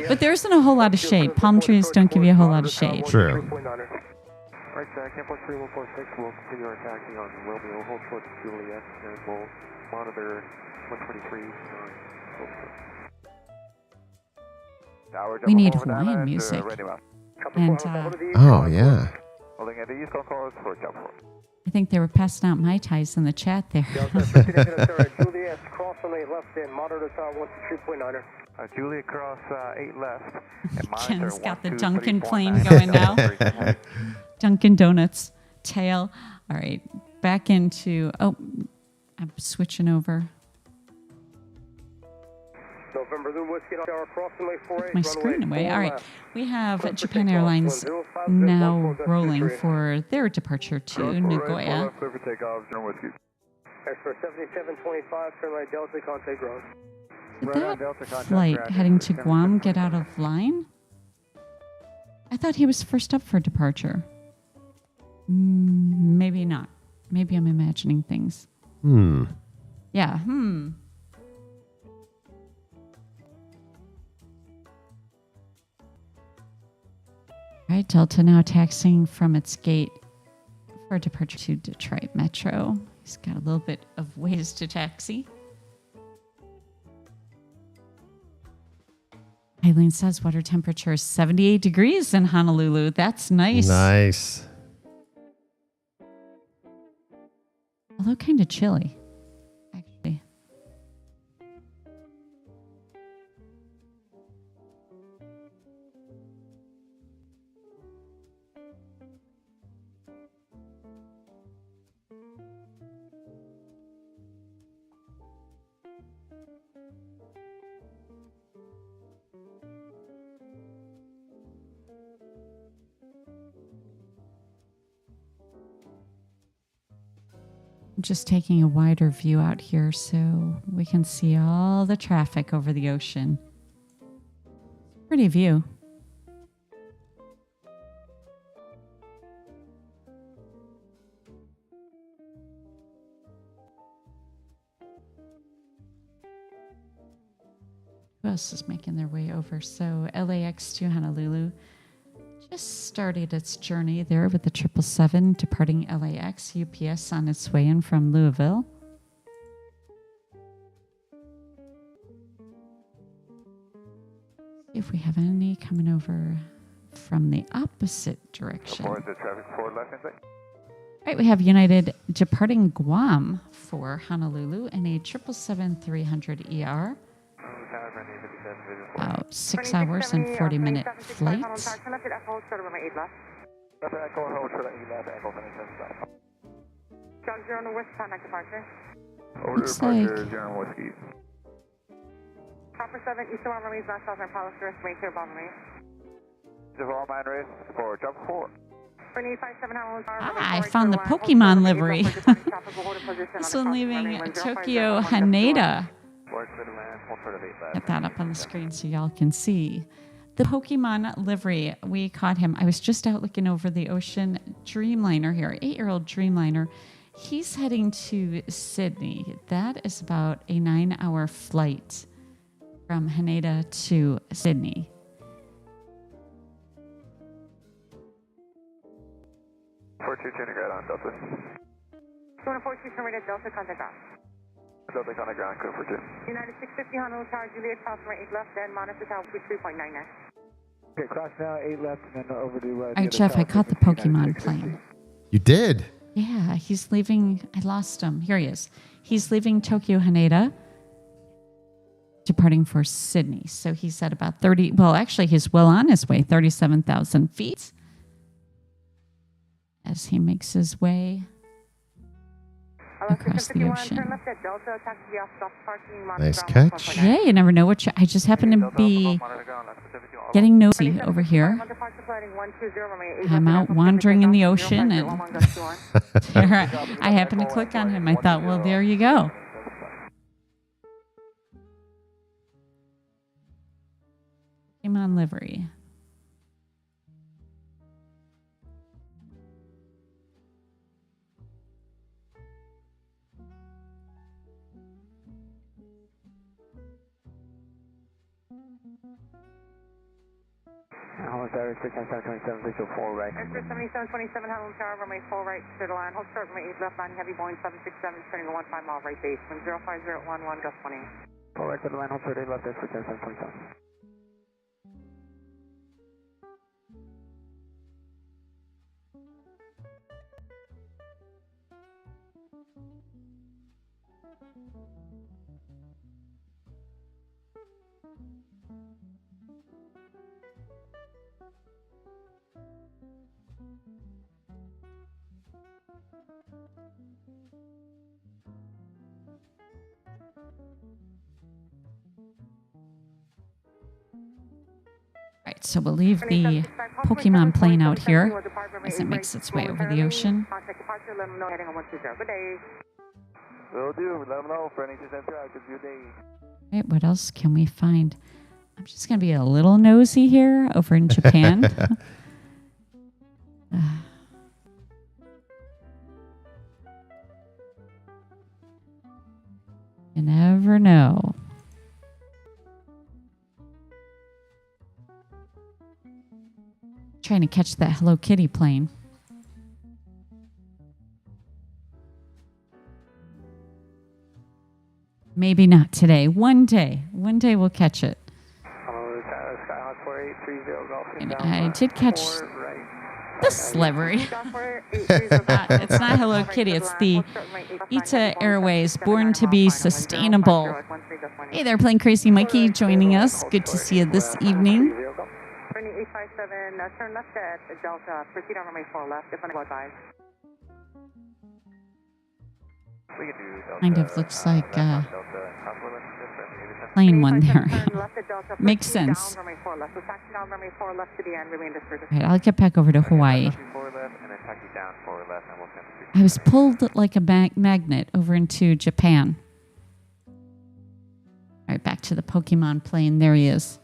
But there isn't a whole lot of shade. Palm trees don't give you a whole lot of shade. True. Right, Campus 3146, we'll continue our taxi on Romeo, hold short to Juliet, and we'll monitor 123. We need Hawaiian music. And Oh, yeah. I think they were passing out Mai Tais in the chat there. Juliet, cross on 8 left and monitor tower 123.9. Juliet cross 8 left. And Ken's got the Dunkin' plane going now. Dunkin' Donuts tail. All right, back into, I'm switching over. Took my screen away. All right, we have Japan Airlines now rolling for their departure to Nagoya. As for 7725, turn right Delta, contact ground. Did that flight heading to Guam get out of line? I thought he was first up for departure. Maybe not. Maybe I'm imagining things. Yeah, All right, Delta now taxiing from its gate for departure to Detroit Metro. He's got a little bit of ways to taxi. Eileen says water temperature is 78 degrees in Honolulu. That's nice. Nice. Although kind of chilly, actually. I'm just taking a wider view out here so we can see all the traffic over the ocean. Pretty view. Who else is making their way over? So LAX to Honolulu just started its journey there with the 777 departing LAX. UPS on its way in from Louisville. See if we have any coming over from the opposite direction. All right, we have United departing Guam for Honolulu in a 777-300ER. About 6 hours and 40-minute flight. Looks like I found the Pokemon livery. This one leaving Tokyo Haneda. Get that up on the screen so y'all can see. The Pokemon livery, we caught him. I was just out looking over the ocean. Dreamliner here, 8-year-old Dreamliner. He's heading to Sydney. That is about a 9-hour flight from Haneda to Sydney. Delta, contact ground. Delta, contact ground, code for 2. United 650 Honolulu Tower, Juliet, cross from 8 left, then monitor tower 3.99. Okay, cross now, 8 left, and then over to... All right, Jeff, I caught the Pokemon plane. You did? Yeah, he's leaving. I lost him. Here he is. He's leaving Tokyo Haneda, departing for Sydney. So he's at about 30... Well, actually, he's well on his way, 37,000 feet. As he makes his way across the ocean. Nice catch. Yeah, you never know what I just happen to be getting nosy over here. I'm out wandering in the ocean and there, I happened to click on him. I thought, well, there you go. Came on livery. Honolulu Tower, 69727, visual 4 right. Express 7727, Honolulu Tower, runway 4 right, clear to line. Hold short, runway 8 left, line, heavy Boeing 767, turning to 15 mile right base. Wind 05011, gust 20. 4 right, clear to line, hold short, 8 left, express 7727. Right, so we'll leave the Pokemon plane out here as it makes its way over the ocean. Will do. Let them know for any 273. Good day. Right, what else can we find? I'm just going to be a little nosy here over in Japan. You never know. Trying to catch that Hello Kitty plane. Maybe not today. One day we'll catch it. And I did catch the Slivery. It's not Hello Kitty. It's the ITA Airways, born to be sustainable. Hey there, Plane Crazy Mikey, joining us. Good to see you this evening. 857, turn left at Delta. Proceed on runway 4 left. If advised. Kind of looks like plane one there. Makes sense. Right, I'll get back over to Hawaii. I was pulled like a magnet over into Japan. All right, back to the Pokemon plane. There he is.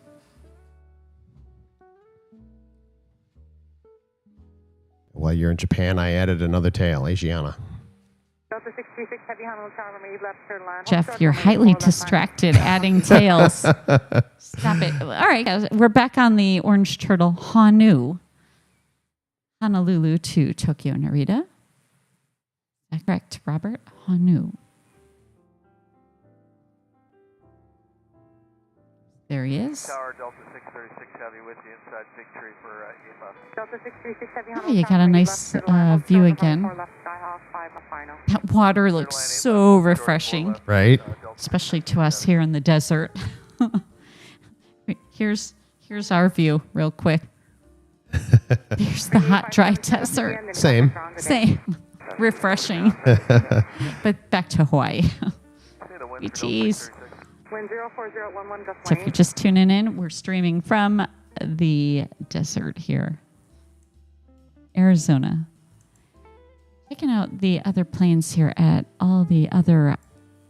While you're in Japan, I added another tail, Asiana. Jeff, you're highly distracted adding tails. Stop it. All right, guys, we're back on the Orange Turtle Honu. Honolulu to Tokyo Narita. Is that correct, Robert? Honu. There he is. Tower Delta 636 Heavy with you inside Victory for EMF. Delta 636 Heavy. Oh, you got a nice view again. That water looks so refreshing. Right? Especially to us here in the desert. Here's our view real quick. There's the hot, dry desert. Same. Refreshing. But back to Hawaii. Jeez. So if you're just tuning in, we're streaming from the desert here. Arizona. Checking out the other planes here at all the other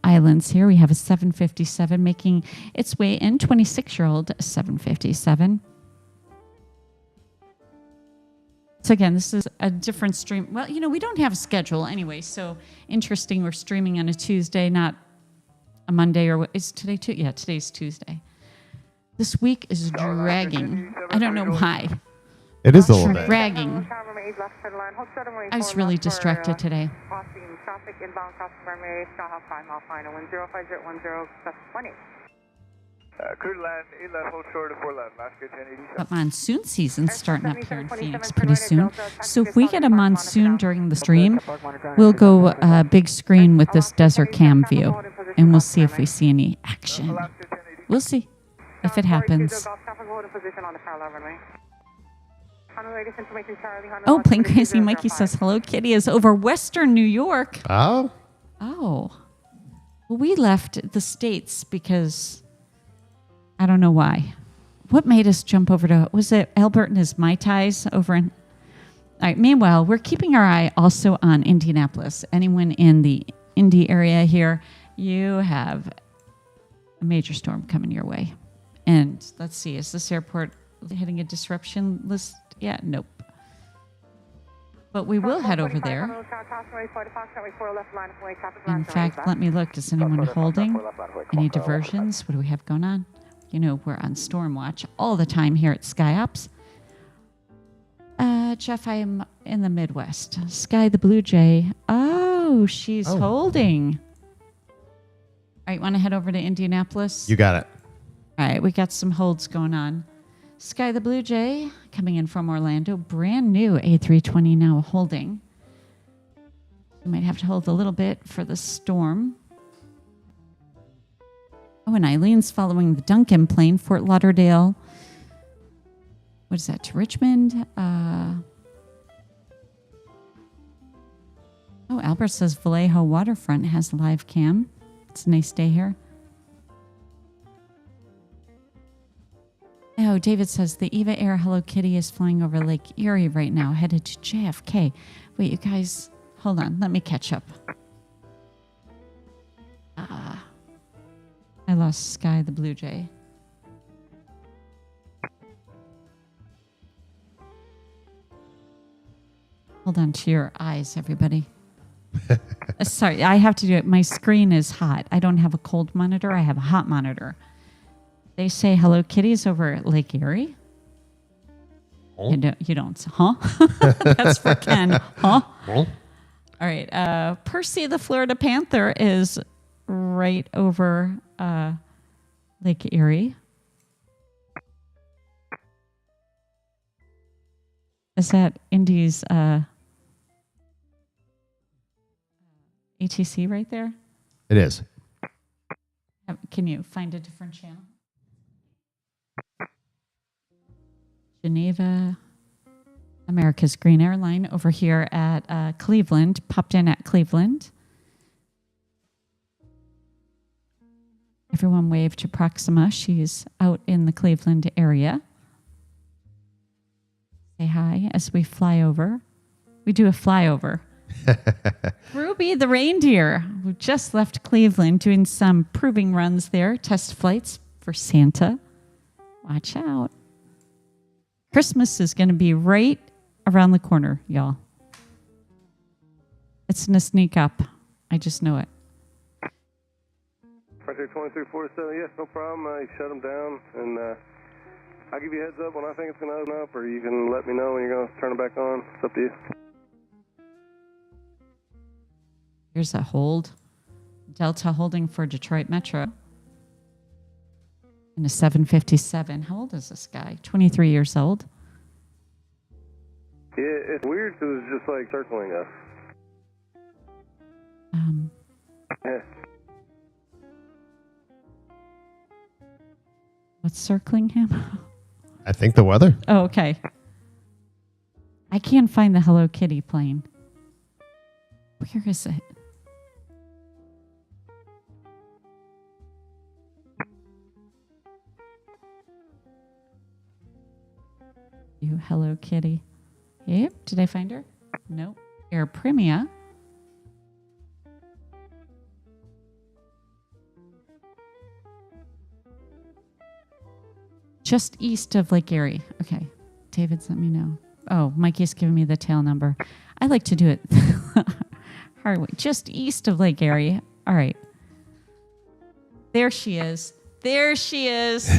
islands here. We have a 757 making its way in, 26-year-old 757. So again, this is a different stream. Well, you know, we don't have a schedule anyway, so interesting. We're streaming on a Tuesday, not a Monday, or what is today? Yeah, today's Tuesday. This week is dragging. I don't know why. It is a little bit. Dragging. I was really distracted today. But monsoon season's starting up here in Phoenix pretty soon. So if we get a monsoon during the stream, we'll go big screen with this desert cam view, and we'll see if we see any action. We'll see if it happens. Oh, Plane Crazy Mikey says Hello Kitty is over Western New York. Oh? Oh. Well, we left the States because I don't know why. What made us jump over to, was it Albert and his Mai Tais over in? All right, meanwhile, we're keeping our eye also on Indianapolis. Anyone in the Indy area here, you have a major storm coming your way. And let's see, is this airport hitting a disruption list? Yeah, nope. But we will head over there. In fact, let me look. Is anyone holding? Any diversions? What do we have going on? You know, we're on storm watch all the time here at SkyOps. Jeff, I am in the Midwest. Sky the Blue Jay. Oh, she's holding. All right, want to head over to Indianapolis? You got it. All right, we got some holds going on. Sky the Blue Jay coming in from Orlando. Brand new A320 now holding. You might have to hold a little bit for the storm. Oh, and Eileen's following the Duncan plane, Fort Lauderdale. What is that, to Richmond? Oh, Albert says Vallejo Waterfront has live cam. It's a nice day here. Oh, David says the Eva Air Hello Kitty is flying over Lake Erie right now, headed to JFK. Wait, you guys, hold on. Let me catch up. I lost lost Sky the Blue Jay. Hold on to your eyes, everybody. Sorry, I have to do it. My screen is hot. I don't have a cold monitor. I have a hot monitor. They say Hello Kitties over at Lake Erie. Oh. You don't, huh? That's for Ken, huh? Oh. All right. Percy the Florida Panther is right over Lake Erie. Is that Indy's ATC right there? It is. Can you find a different channel? Geneva, America's Green Airline over here at Cleveland, popped in at Cleveland. Everyone wave to Proxima. She's out in the Cleveland area. Say hi as we fly over. We do a flyover. Ruby the reindeer, who just left Cleveland doing some proving runs there, test flights for Santa. Watch out. Christmas is going to be right around the corner, y'all. It's going to sneak up. I just know it. Frontier 2347, yes, no problem. You shut them down, and I'll give you a heads up when I think it's going to open up, or you can let me know when you're going to turn it back on. It's up to you. Here's a hold. Delta holding for Detroit Metro. In a 757. How old is this guy? 23 years old. Yeah, it's weird because it's just like circling us. Yeah. What's circling him? I think the weather. Oh, okay. I can't find the Hello Kitty plane. Where is it? You Hello Kitty. Yep. Did I find her? Nope. Air Premia. Just east of Lake Erie. Okay. David's let me know. Oh, Mikey's giving me the tail number. I like to do it hard way. Just east of Lake Erie. All right. There she is. There she is.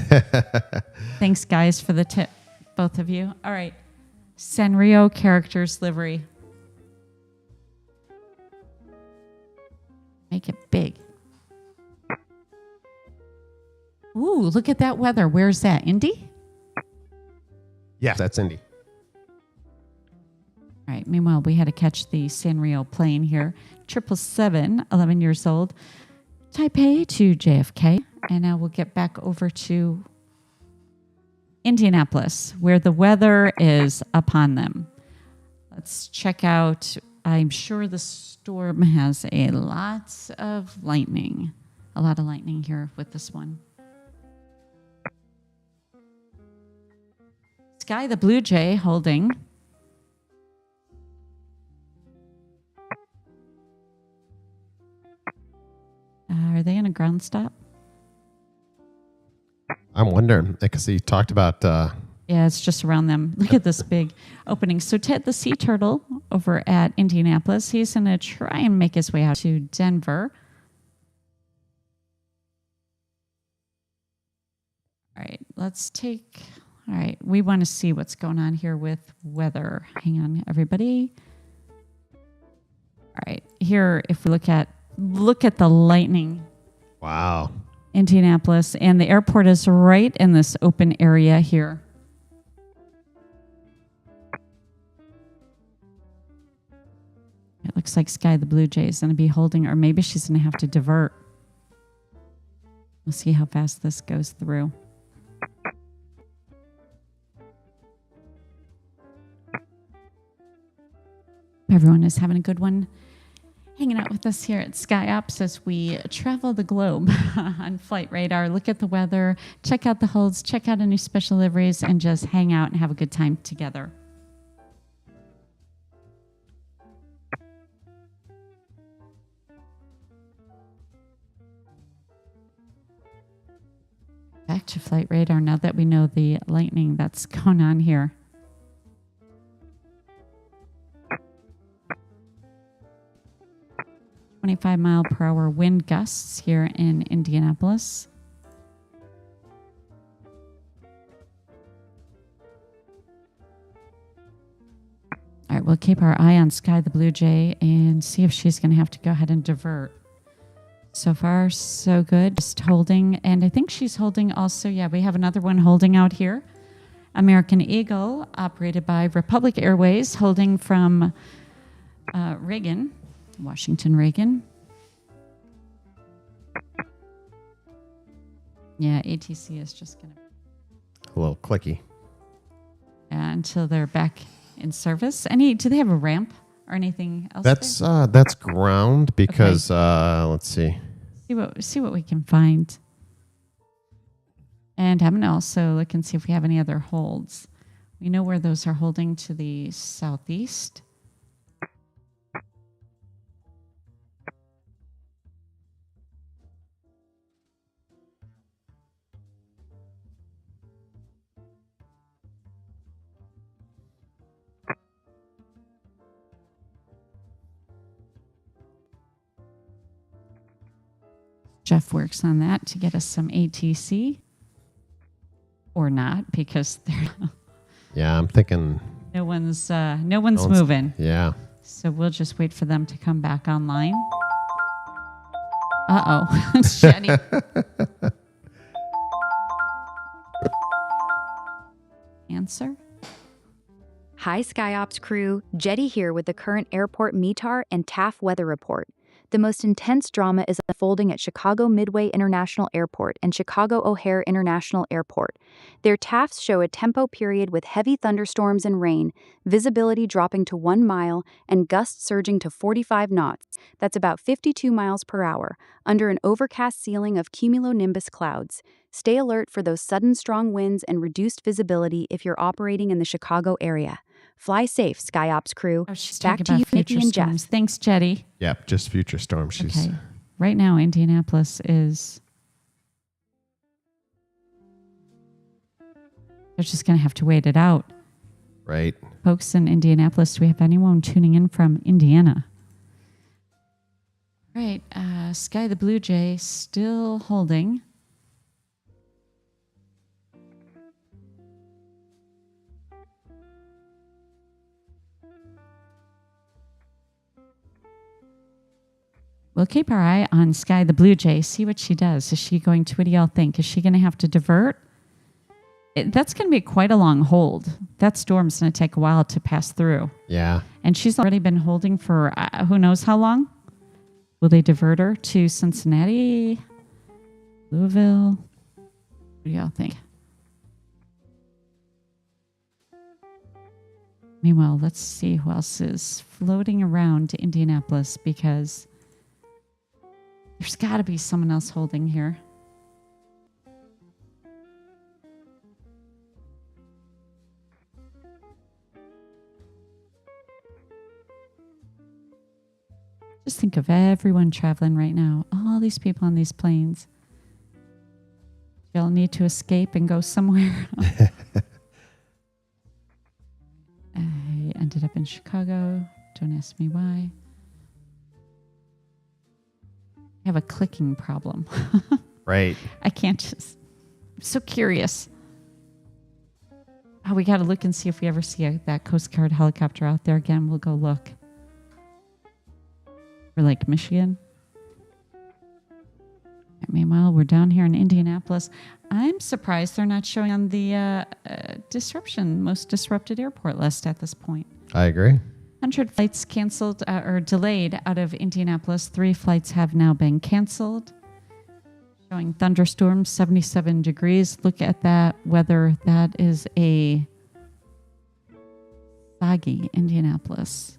Thanks, guys, for the tip. Both of you. All right. Sanrio characters livery. Make it big. Ooh, look at that weather. Where's that? Indy? Yeah, that's Indy. All right. Meanwhile, we had to catch the Sanrio plane here. 777, 11 years old. Taipei to JFK. And now we'll get back over to Indianapolis, where the weather is upon them. Let's check out. I'm sure the storm has a lot of lightning. A lot of lightning here with this one. Sky the Blue Jay holding. Are they in a ground stop? I'm wondering because he talked about. Yeah, it's just around them. Look at this big opening. So Ted the Sea Turtle over at Indianapolis, he's going to try and make his way out to Denver. All right, let's take. All right, we want to see what's going on here with weather. Hang on, everybody. All right, here, if we look at the lightning. Wow. Indianapolis, and the airport is right in this open area here. It looks like Sky the Blue Jay is going to be holding, or maybe she's going to have to divert. We'll see how fast this goes through. Everyone is having a good one. Hanging out with us here at SkyOps as we travel the globe on Flight Radar. Look at the weather, check out the holds, check out any special liveries, and just hang out and have a good time together. back to flight radar now that we know the lightning that's going on here. "25-mile-per-hour wind gusts here in Indianapolis. All right, we'll keep our eye on Sky the Blue Jay and see if she's going to have to go ahead and divert. So far, so good. Just holding. And I think she's holding also. Yeah, we have another one holding out here. American Eagle, operated by Republic Airways, holding from Reagan, Washington Reagan. Yeah, ATC is just going to... A little clicky. Until they're back in service. Do they have a ramp or anything else? That's ground because let's see. See what we can find. And I'm gonna also look and see if we have any other holds. We know where those are holding to the southeast. Jeff works on that to get us some ATC. Or not, because they're... Yeah, I'm thinking... No one's moving. Yeah. So we'll just wait for them to come back online. Uh-oh. It's Jenny. Answer? Hi, SkyOps crew. Jetty here with the current airport METAR and TAF weather report. The most intense drama is unfolding at Chicago Midway International Airport and Chicago O'Hare International Airport. Their TAFs show a tempo period with heavy thunderstorms and rain, visibility dropping to 1 mile, and gusts surging to 45 knots. That's about 52 miles per hour, under an overcast ceiling of cumulonimbus clouds. Stay alert for those sudden strong winds and reduced visibility if you're operating in the Chicago area. Fly safe, SkyOps crew. Back to you, Nikki and Jess. Thanks, Jetty. Yep, just future storms. Okay. Right now, Indianapolis is... They're just going to have to wait it out. Right. Folks in Indianapolis, do we have anyone tuning in from Indiana? Right. Sky the Blue Jay still holding. We'll keep our eye on Sky the Blue Jay, see what she does. Is she going to, what do y'all think? Is she going to have to divert? That's going to be quite a long hold. That storm's going to take a while to pass through. Yeah. And she's already been holding for who knows how long. Will they divert her to Cincinnati, Louisville? What do y'all think? Meanwhile, let's see who else is floating around to Indianapolis, because there's got to be someone else holding here. Just think of everyone traveling right now. All these people on these planes. Y'all need to escape and go somewhere. I ended up in Chicago. Don't ask me why. I have a clicking problem. Right. I can't just... I'm so curious. Oh, we got to look and see if we ever see that Coast Guard helicopter out there again. We'll go look. For Lake Michigan. Meanwhile, we're down here in Indianapolis. I'm surprised they're not showing on the most disrupted airport list at this point. I agree. 100 flights canceled or delayed out of Indianapolis. 3 flights have now been canceled. Showing thunderstorms, 77 degrees. Look at that weather. That is a soggy Indianapolis.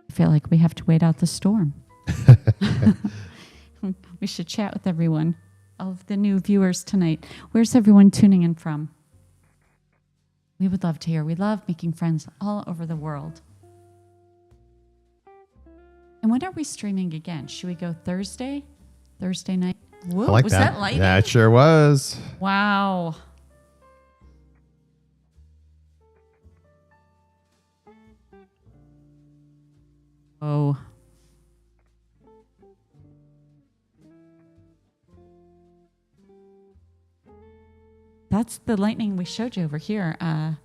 I feel like we have to wait out the storm. We should chat with everyone. of the new viewers tonight. Where's everyone tuning in from? We would love to hear. We love making friends all over the world. And when are we streaming again? Should we go Thursday? Thursday night? Whoa, I like was that. that lightning? Yeah, it sure was. Wow. Oh. That's the lightning we showed you over here. A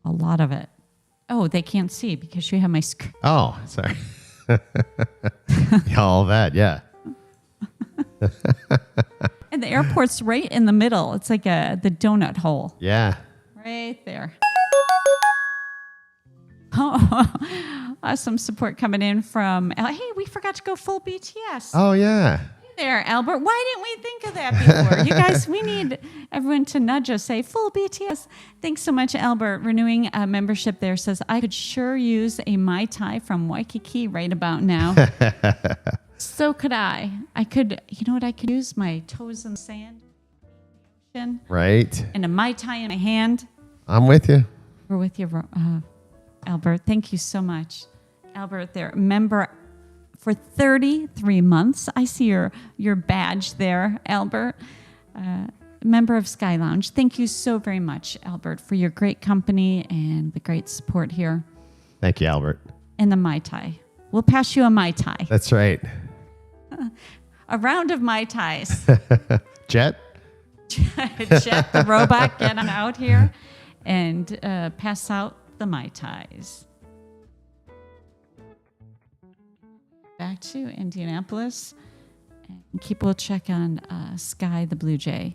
lot of it. Oh, they can't see because you have my screen. Oh, sorry. All that, yeah. And the airport's right in the middle. It's like the donut hole. Yeah. Right there. Oh, some support coming in from, hey, we forgot to go full BTS. Oh, yeah. Hey there, Albert. Why didn't we think of that before? You guys, we need everyone to nudge us, say full BTS. Thanks so much, Albert. Renewing a membership there says, I could sure use a Mai Tai from Waikiki right about now. So could I. I could, you know what I could use? My toes in the sand. Right. And a Mai Tai in my hand. I'm with you. We're with you, Albert. Thank you so much. Albert, there, member for 33 months. I see your badge there, Albert. Member of Sky Lounge. Thank you so very much, Albert, for your great company and the great support here. Thank you, Albert. And the Mai Tai. We'll pass you a Mai Tai. That's right. A round of Mai Tais. Jet? Jet, the robot, get on out here and pass out the Mai Tais. Back to Indianapolis. And keep a check on Sky the Blue Jay.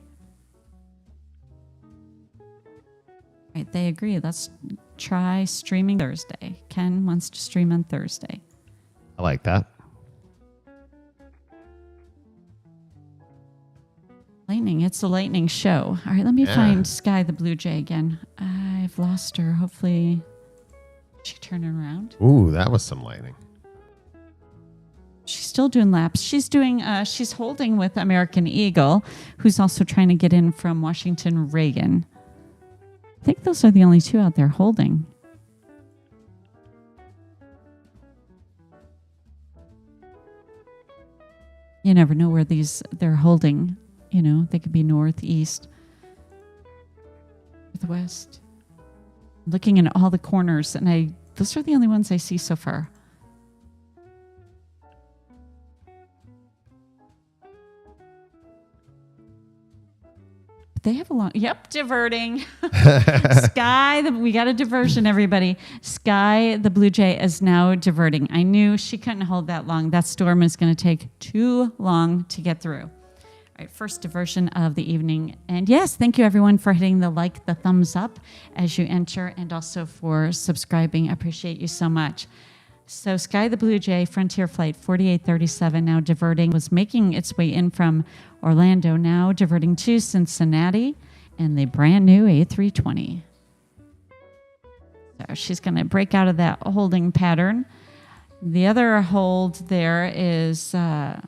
Right, they agree. Let's try streaming Thursday. Ken wants to stream on Thursday. I like that. Lightning. It's a lightning show. All right, let me find Sky the Blue Jay again. I've lost her. Hopefully she turned around. Ooh, that was some lightning. She's still doing laps. She's doing. She's holding with American Eagle, who's also trying to get in from Washington Reagan. I think those are the only two out there holding. You never know where they're holding. You know, they could be north, east, northwest. Looking in all the corners, and those are the only ones I see so far. They have a long, diverting. Sky, we got a diversion, everybody. Sky, the Blue Jay, is now diverting. I knew she couldn't hold that long. That storm is going to take too long to get through. All right, first diversion of the evening. And yes, thank you everyone for hitting the thumbs up as you enter, and also for subscribing. I appreciate you so much. So Sky the Blue Jay, Frontier Flight 4837, now diverting, was making its way in from Orlando, now diverting to Cincinnati, and the brand new A320. So she's going to break out of that holding pattern. The other hold there is, let's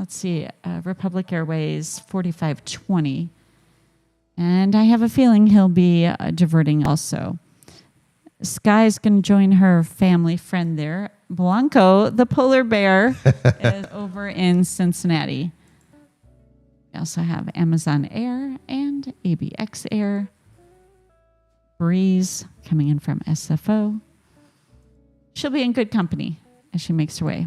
see, Republic Airways 4520. And I have a feeling he'll be diverting also. Sky's going to join her family friend there. Blanco, the polar bear, is over in Cincinnati. We also have Amazon Air and ABX Air. Breeze coming in from SFO. She'll be in good company as she makes her way.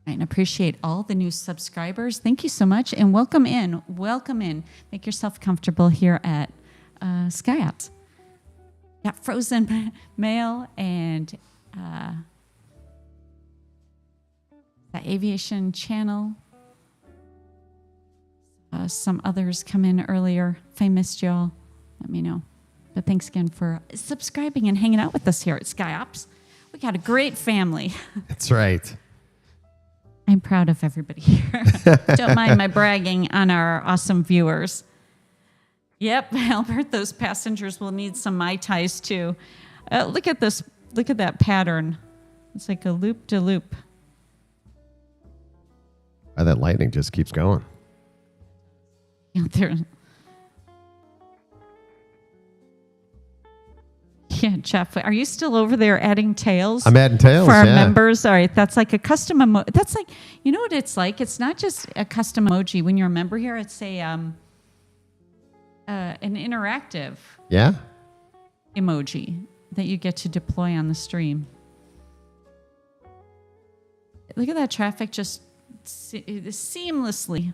And appreciate all the new subscribers. Thank you so much, and welcome in. Welcome in. Make yourself comfortable here at SkyOps. Got Frozen Mail and the Aviation channel. Some others come in earlier. If I missed y'all, let me know. But thanks again for subscribing and hanging out with us here at SkyOps. We got a great family. That's right. I'm proud of everybody here. Don't mind my bragging on our awesome viewers. Yep, Albert, those passengers will need some Mai Tais too. Look at this. Look at that pattern. It's like a loop-de-loop. That lightning just keeps going. Yeah, Jeff, are you still over there adding tails? I'm adding tails for our members. All right, that's like a custom emoji. That's like, you know what it's like? It's not just a custom emoji. When you're a member here, it's a an interactive emoji that you get to deploy on the stream. Look at that traffic just seamlessly.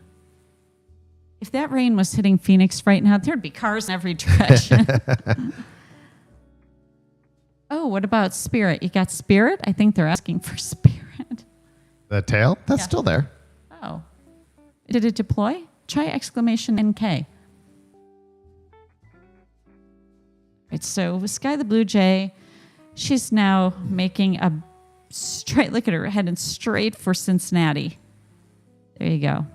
If that rain was hitting Phoenix right now, there'd be cars in every direction. Oh, what about Spirit? You got Spirit? I think they're asking for Spirit. The tail? That's still there. Oh. Did it deploy? Try exclamation NK. Right, so Sky the Blue Jay, she's now making a straight, look at her, heading straight for Cincinnati. There you go.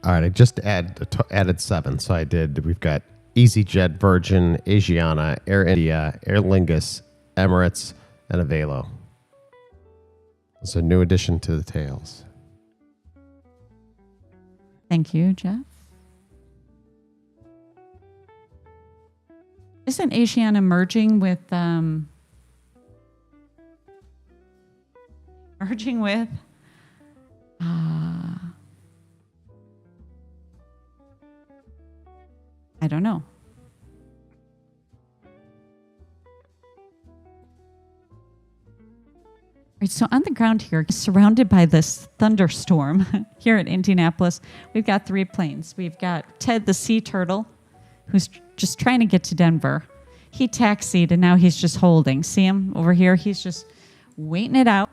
All right, I just added 7. So we've got EasyJet, Virgin, Asiana, Air India, Air Lingus, Emirates, and Avelo. It's a new addition to the tails. Thank you, Jeff. Isn't Asiana merging with I don't know. Right, so on the ground here, surrounded by this thunderstorm here at Indianapolis, we've got 3 planes. We've got Ted the Sea Turtle, who's just trying to get to Denver. He taxied, and now he's just holding. See him over here? He's just waiting it out.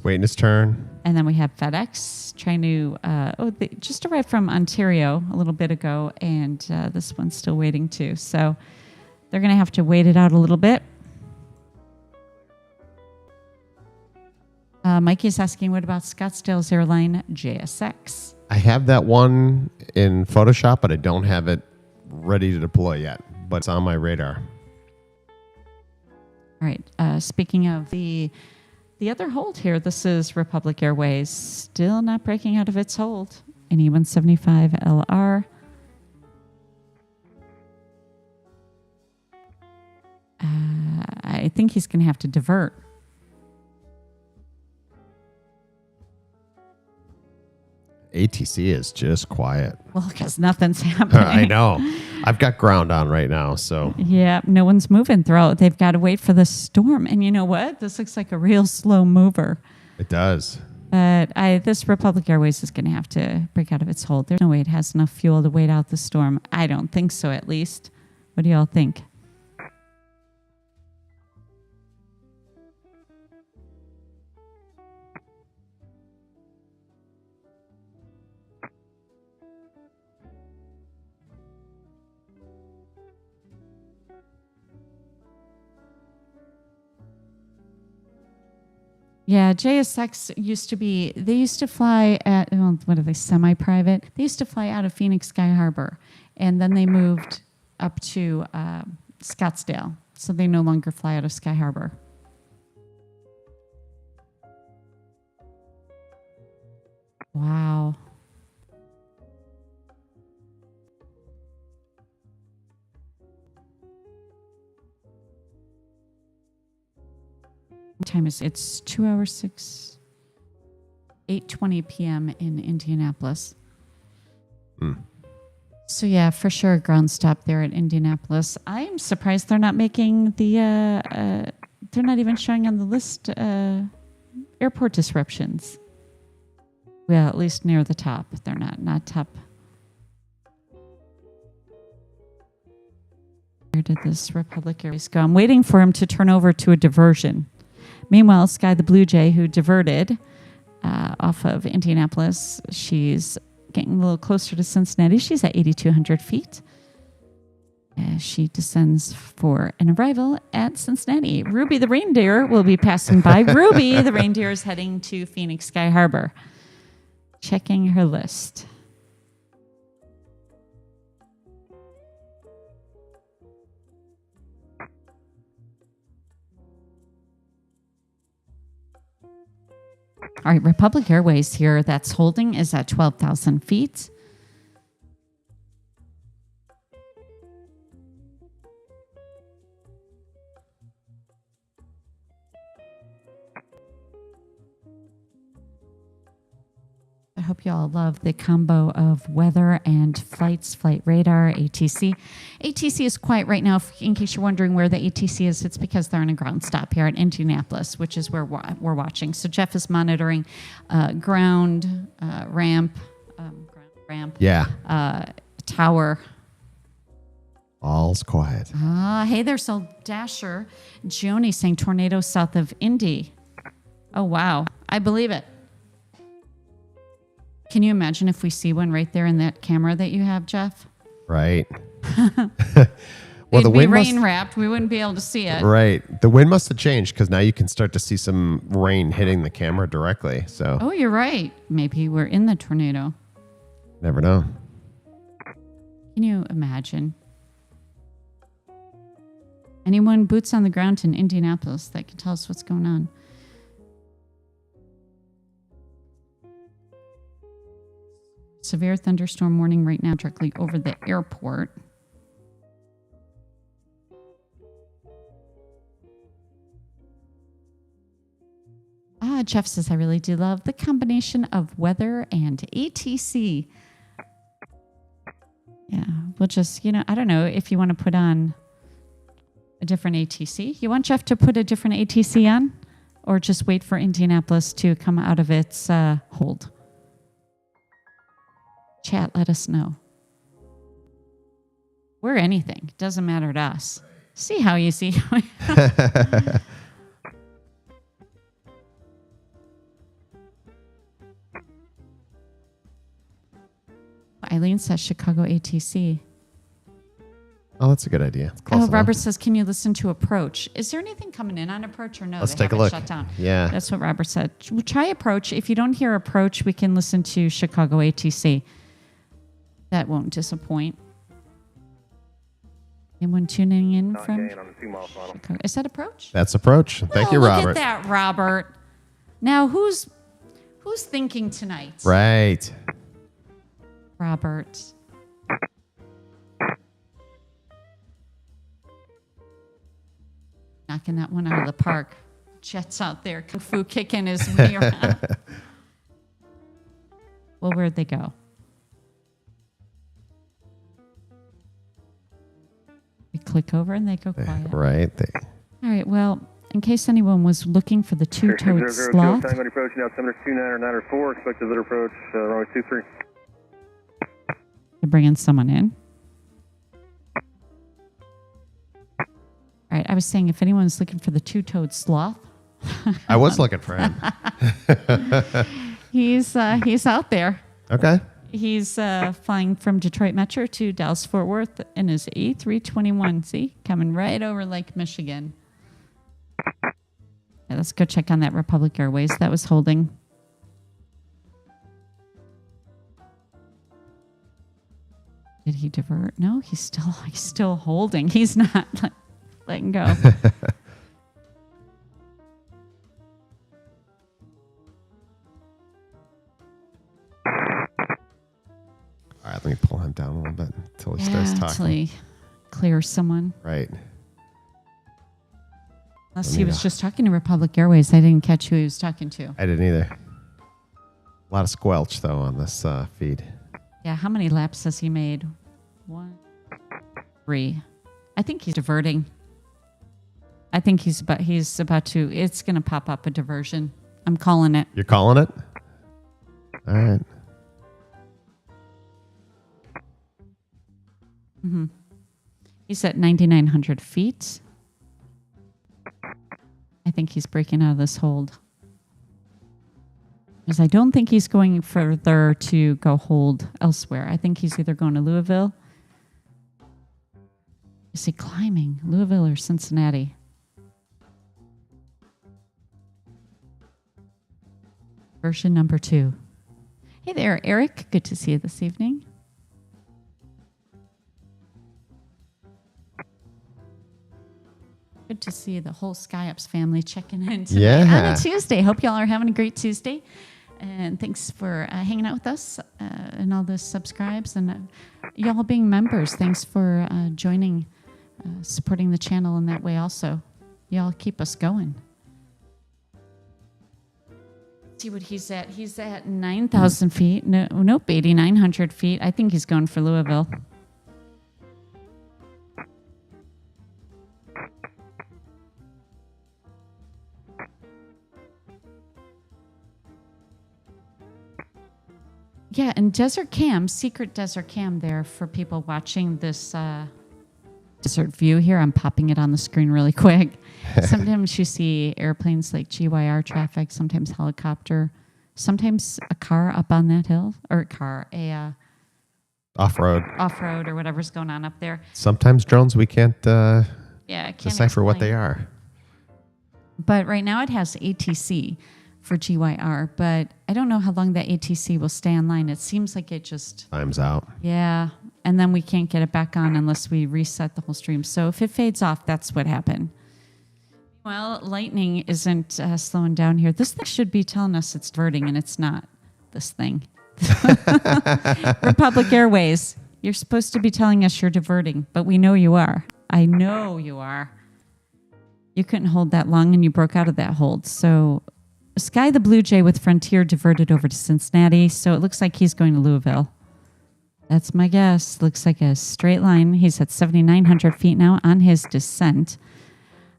Waiting his turn. And then we have FedEx trying to, they just arrived from Ontario a little bit ago, and this one's still waiting too. So they're going to have to wait it out a little bit. Mikey's asking, what about Scottsdale's airline JSX? I have that one in Photoshop, but I don't have it ready to deploy yet, but it's on my radar. All right. Speaking of the other hold here, this is Republic Airways, still not breaking out of its hold. An E175 LR. I think he's going to have to divert. ATC is just quiet. Well, because nothing's happening. I know. I've got ground on right now, so. Yeah, no one's moving through. They've got to wait for the storm. And you know what? This looks like a real slow mover. It does. But this Republic Airways is going to have to break out of its hold. There's no way it has enough fuel to wait out the storm. I don't think so, at least. What do y'all think? Yeah, JSX used to fly at, what are they, semi-private? They used to fly out of Phoenix Sky Harbor, and then they moved up to Scottsdale, so they no longer fly out of Sky Harbor. Wow. What time is it? It's 2 hours 8:20 p.m. in Indianapolis. So yeah, for sure, ground stop there at Indianapolis. I'm surprised they're not making the. They're not even showing on the list airport disruptions. Well, at least near the top, they're not top. Where did this Republic Airways go? I'm waiting for him to turn over to a diversion. Meanwhile, Sky the Blue Jay, who diverted off of Indianapolis, she's getting a little closer to Cincinnati. She's at 8,200 feet. as she descends for an arrival at Cincinnati. Ruby the reindeer will be passing by. Ruby the reindeer is heading to Phoenix Sky Harbor. Checking her list. All right, Republic Airways here that's holding is at 12,000 feet. I hope you all love the combo of weather and flights, flight radar, ATC. ATC is quiet right now. In case you're wondering where the ATC is, it's because they're on a ground stop here at Indianapolis, which is where we're watching. So Jeff is monitoring ground, ramp, tower. All's quiet. Hey there, Soul Dasher. Joni saying tornado south of Indy. Oh, wow. I believe it. Can you imagine if we see one right there in that camera that you have, Jeff? Right. Well, it'd be rain wrapped. We wouldn't be able to see it. Right. The wind must have changed because now you can start to see some rain hitting the camera directly. So. Oh, you're right. Maybe we're in the tornado. Never know. Can you imagine? Anyone boots on the ground in Indianapolis that can tell us what's going on? Severe thunderstorm warning right now directly over the airport. Jeff says, I really do love the combination of weather and ATC. Yeah, we'll just, I don't know if you want to put on a different ATC. You want Jeff to put a different ATC on? Or just wait for Indianapolis to come out of its hold? Chat, let us know. We're anything. Doesn't matter to us. See how you see. Eileen says Chicago ATC. Oh, that's a good idea. Robert says, can you listen to approach? Is there anything coming in on approach or no? Let's take a look. Shut down. Yeah. That's what Robert said. We'll try approach. If you don't hear approach, we can listen to Chicago ATC. That won't disappoint. Anyone tuning in from Chicago? Is that approach? That's approach. Thank you, Robert. Look at that, Robert. Now, who's thinking tonight? Right. Robert. Knocking that one out of the park. Jet's out there. Kung Fu kicking his way around. Well, where'd they go? We click over and they go quiet. Right. All right. Well, in case anyone was looking for the two-toed sloth. Approaching now, 729 or 904. Expected litter approach, runway 23. They're bringing someone in. All right. I was saying if anyone's looking for the two-toed sloth. I was looking for him. He's out there. Okay. He's flying from Detroit Metro to Dallas-Fort Worth in his A321. See? Coming right over Lake Michigan. Yeah, let's go check on that Republic Airways that was holding. Did he divert? No, he's still holding. He's not letting go. All right, let me pull him down a little bit until he starts talking. Until he clears someone. Right. Unless he was just talking to Republic Airways. I didn't catch who he was talking to. I didn't either. A lot of squelch, though, on this feed. Yeah, how many laps has he made? 1, 3. I think he's diverting. I think he's about to. It's going to pop up a diversion. I'm calling it. You're calling it? All right. Mm-hmm. He's at 9,900 feet. I think he's breaking out of this hold. Because I don't think he's going further to go hold elsewhere. I think he's either going to Louisville Is he climbing? Louisville or Cincinnati? Version number 2. Hey there, Eric. Good to see you this evening. Good to see the whole SkyOps family checking in today on a Tuesday. Hope y'all are having a great Tuesday. And thanks for hanging out with us and all the subscribes and y'all being members. Thanks for joining, supporting the channel in that way also. Y'all keep us going. See what he's at. He's at 9,000 feet. Nope, 8,900 feet. I think he's going for Louisville. Yeah, and Desert Cam, secret Desert Cam there for people watching this desert view here. I'm popping it on the screen really quick. Sometimes you see airplanes like GYR traffic, sometimes helicopter, sometimes a car up on that hill, or off-road or whatever's going on up there. Sometimes drones we can't can't decipher what explain. they are. But right now it has ATC for GYR, but I don't know how long that ATC will stay online. It seems like it just... Time's out. Yeah, and then we can't get it back on unless we reset the whole stream. So if it fades off, that's what happened. Well, lightning isn't slowing down here. This thing should be telling us it's diverting, and it's not, this thing. Republic Airways, you're supposed to be telling us you're diverting, but we know you are. I know you are. You couldn't hold that long, and you broke out of that hold. So Sky the Blue Jay with Frontier diverted over to Cincinnati, so it looks like he's going to Louisville. That's my guess. Looks like a straight line. He's at 7,900 feet now on his descent.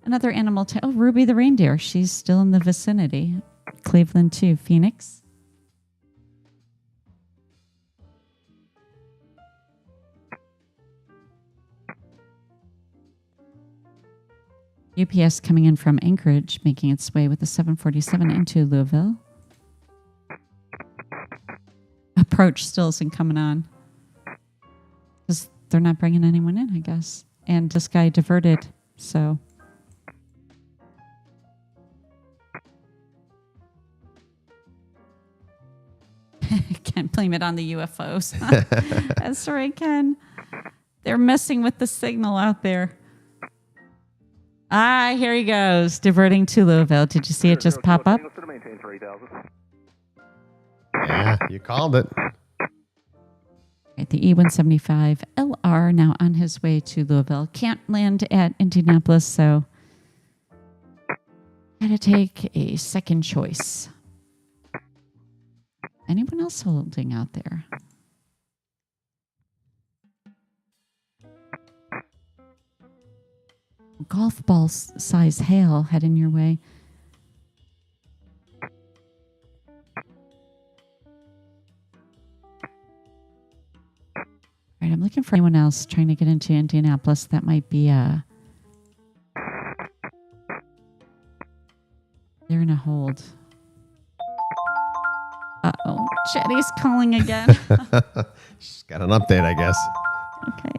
Another animal, Ruby the reindeer. She's still in the vicinity. Cleveland too. Phoenix. UPS coming in from Anchorage, making its way with the 747 into Louisville. Approach still isn't coming on. Because they're not bringing anyone in, I guess. And this guy diverted, so... Can't blame it on the UFOs. That's right, Ken. They're messing with the signal out there. Ah, here he goes, diverting to Louisville. Did you see it just pop up? Yeah, you called it. Right, the E-175 LR now on his way to Louisville. Can't land at Indianapolis, so had to take a second choice. Anyone else holding out there? Golf ball size hail heading your way. All right, I'm looking for anyone else trying to get into Indianapolis. That might be they're in a hold. Uh-oh, Jetty's calling again. She's got an update, I guess. Okay.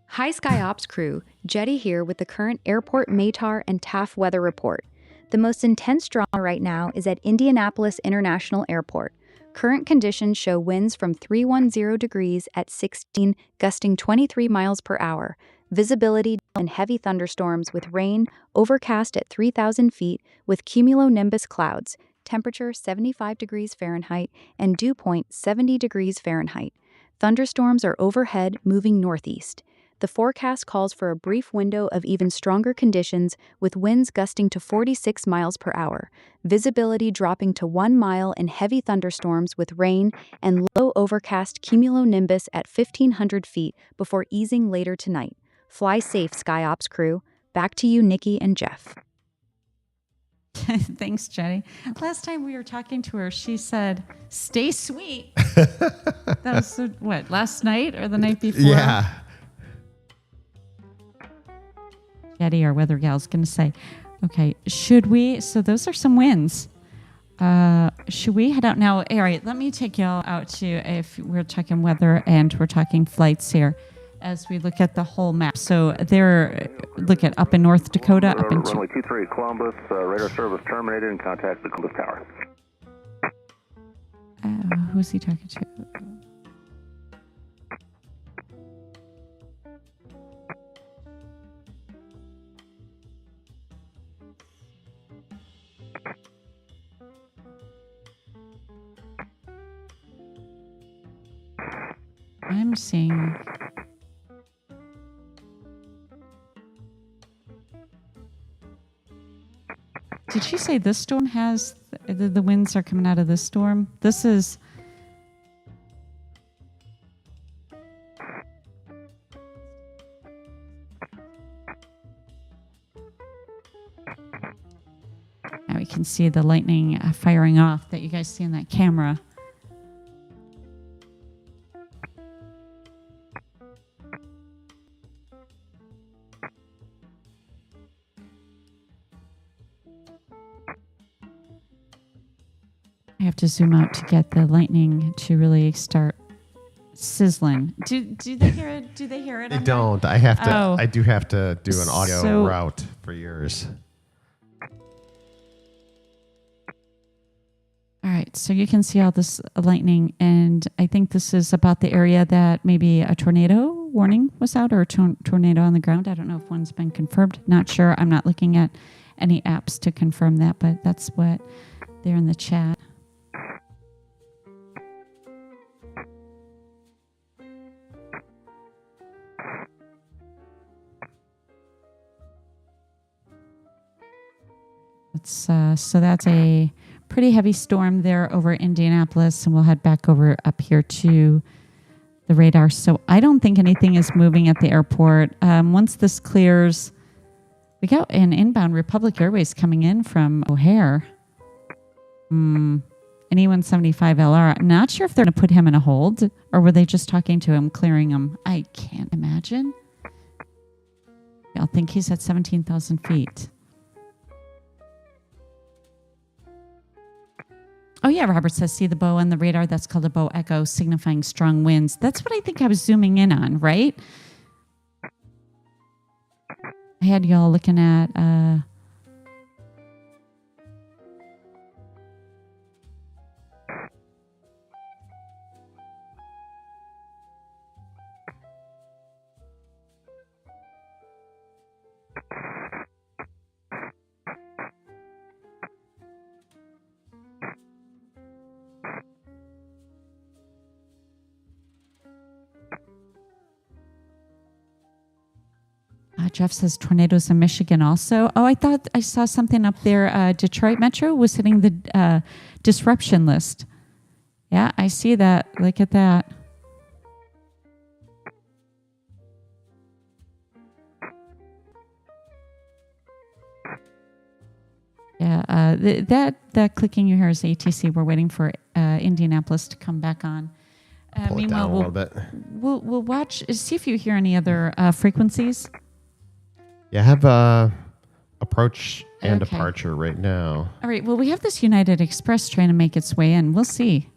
Hi SkyOps crew, Jetty here with the current airport METAR and TAF weather report. The most intense drama right now is at Indianapolis International Airport. Current conditions show winds from 310 degrees at 16, gusting 23 miles per hour. Visibility and heavy thunderstorms with rain, overcast at 3,000 feet with cumulonimbus clouds, temperature 75 degrees Fahrenheit and dew point 70 degrees Fahrenheit. Thunderstorms are overhead, moving northeast. The forecast calls for a brief window of even stronger conditions with winds gusting to 46 miles per hour, visibility dropping to 1 mile and heavy thunderstorms with rain and low overcast cumulonimbus at 1,500 feet before easing later tonight. Fly safe, SkyOps crew. Back to you, Nikki and Jeff. Thanks, Jenny. Last time we were talking to her, she said, stay sweet. That was, what, last night or the night before? Yeah. Jetty, our weather gal, is going to say, okay, should we? So those are some winds. Should we head out now? All right, let me take y'all out to, if we're talking weather and we're talking flights here, as we look at the whole map. So they're, look at up in North Dakota, up in... Runway 23 Columbus, radar service terminated and contact the Columbus Tower. Who's he talking to? I'm seeing... Did she say this storm has... The winds are coming out of this storm? This is... Now we can see the lightning firing off that you guys see in that camera. I have to zoom out to get the lightning to really start sizzling. Do they hear it? Do they hear it? They don't. I have to. Oh. I do have to do an audio route for yours. All right, so you can see all this lightning, and I think this is about the area that maybe a tornado warning was out, or a tornado on the ground. I don't know if one's been confirmed. Not sure. I'm not looking at any apps to confirm that, but that's what they're in the chat. So that's a pretty heavy storm there over Indianapolis, and we'll head back over up here to the radar. So I don't think anything is moving at the airport. Once this clears, we got an inbound Republic Airways coming in from O'Hare. An E175LR. I'm not sure if they're going to put him in a hold, or were they just talking to him, clearing him? I can't imagine. I think he's at 17,000 feet. Oh, yeah, Robert says, see the bow on the radar? That's called a bow echo, signifying strong winds. That's what I think I was zooming in on, right? I had y'all looking at... Jeff says tornadoes in Michigan also. Oh, I thought I saw something up there. Detroit Metro was hitting the disruption list. Yeah, I see that. Look at that. Yeah, that clicking you hear is ATC. We're waiting for Indianapolis to come back on. Pull it down a little bit. We'll watch, see if you hear any other frequencies. Yeah, I have approach and departure right now. All right. Well, we have this United Express trying to make its way in. We'll see.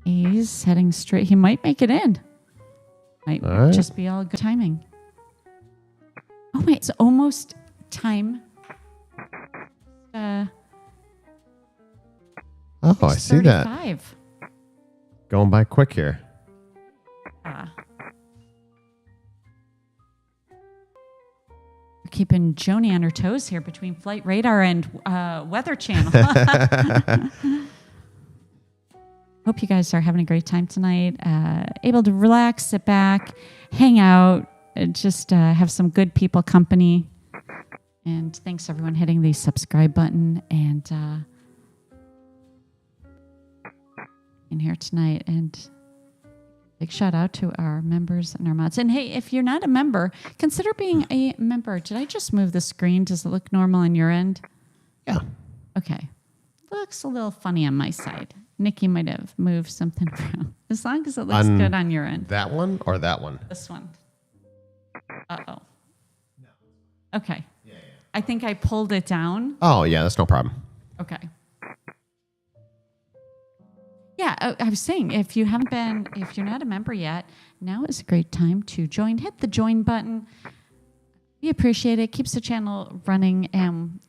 He's heading straight. He might make it in. Might just be all good timing. Oh, wait. It's almost time. I see that. Going by quick here. Keeping Joni on her toes here between Flight Radar and Weather Channel. Hope you guys are having a great time tonight. Able to relax, sit back, hang out, just have some good people company. And thanks everyone hitting the subscribe button and in here tonight. And big shout out to our members and our mods. And hey, if you're not a member, consider being a member. Did I just move the screen? Does it look normal on your end? Yeah. Okay. Looks a little funny on my side. Nikki might have moved something around. As long as it looks good on your end. That one or that one? This one. Uh-oh. No. Okay. Yeah. I think I pulled it down. Oh, yeah, that's no problem. Okay. Yeah, I was saying, if you're not a member yet, now is a great time to join. Hit the join button. We appreciate it. Keeps the channel running, and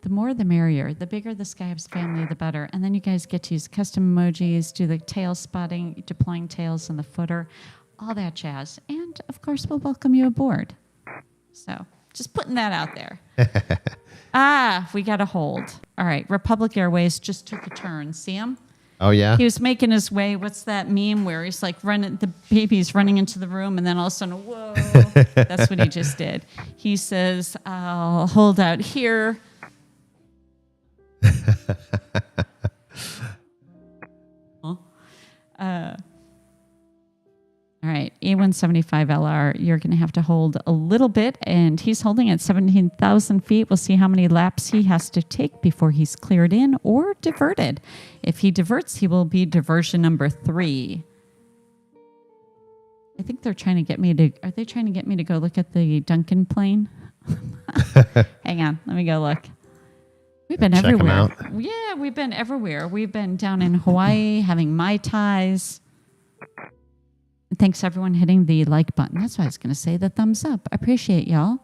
the more the merrier. The bigger the SkyOps family, the better. And then you guys get to use custom emojis, do the tail spotting, deploying tails in the footer, all that jazz. And, of course, we'll welcome you aboard. So just putting that out there. We got a hold. All right, Republic Airways just took a turn. See him? Oh, yeah? He was making his way. What's that meme where he's like the baby's running into the room and then all of a sudden, whoa. That's what he just did. He says, I'll hold out here. All right, A175LR, you're going to have to hold a little bit, and he's holding at 17,000 feet. We'll see how many laps he has to take before he's cleared in or diverted. If he diverts, he will be diversion number 3. I think they're trying to get me to... Are they trying to get me to go look at the Duncan plane? Hang on, let me go look. We've been Check everywhere. 'em out. Yeah, we've been everywhere. We've been down in Hawaii having Mai Tais. Thanks, everyone, hitting the like button. That's what I was going to say, the thumbs up. I appreciate y'all.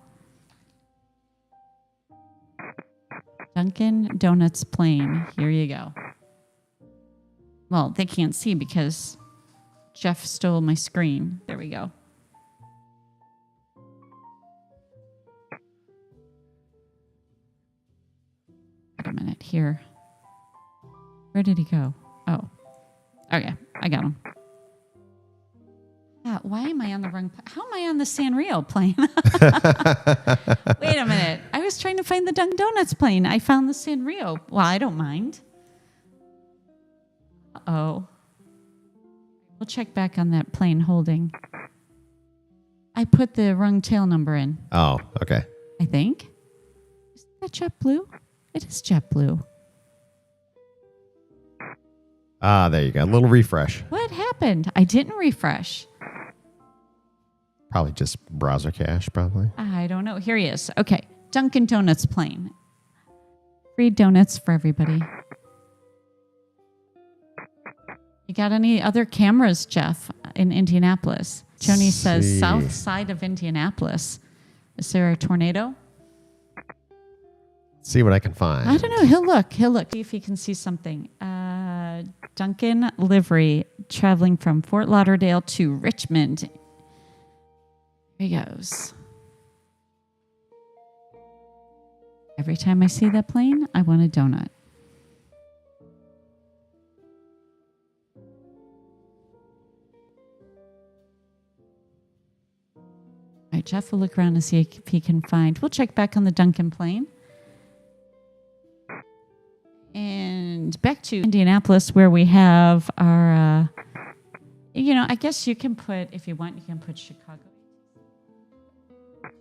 Dunkin' Donuts plane. Here you go. Well, they can't see because Jeff stole my screen. There we go. Wait a minute here. Where did he go? Oh. Okay, I got him. Why am I on the wrong... How am I on the Sanrio plane? Wait a minute. I was trying to find the Dunkin' Donuts plane. I found the Sanrio. Well, I don't mind. Uh-oh. We'll check back on that plane holding. I put the wrong tail number in. Oh, okay. I think. Is that JetBlue? It is JetBlue. There you go. A little refresh. What happened? I didn't refresh. Probably just browser cache, probably. I don't know. Here he is. Okay. Dunkin' Donuts plane. Free donuts for everybody. You got any other cameras, Jeff, in Indianapolis? Joni says south side of Indianapolis. Is there a tornado? See what I can find. I don't know. He'll look. See if he can see something. Duncan livery traveling from Fort Lauderdale to Richmond. Here he goes. Every time I see that plane, I want a donut. All right, Jeff will look around and see if he can find. We'll check back on the Duncan plane. And back to Indianapolis, where we have our, I guess you can put, if you want, you can put Chicago.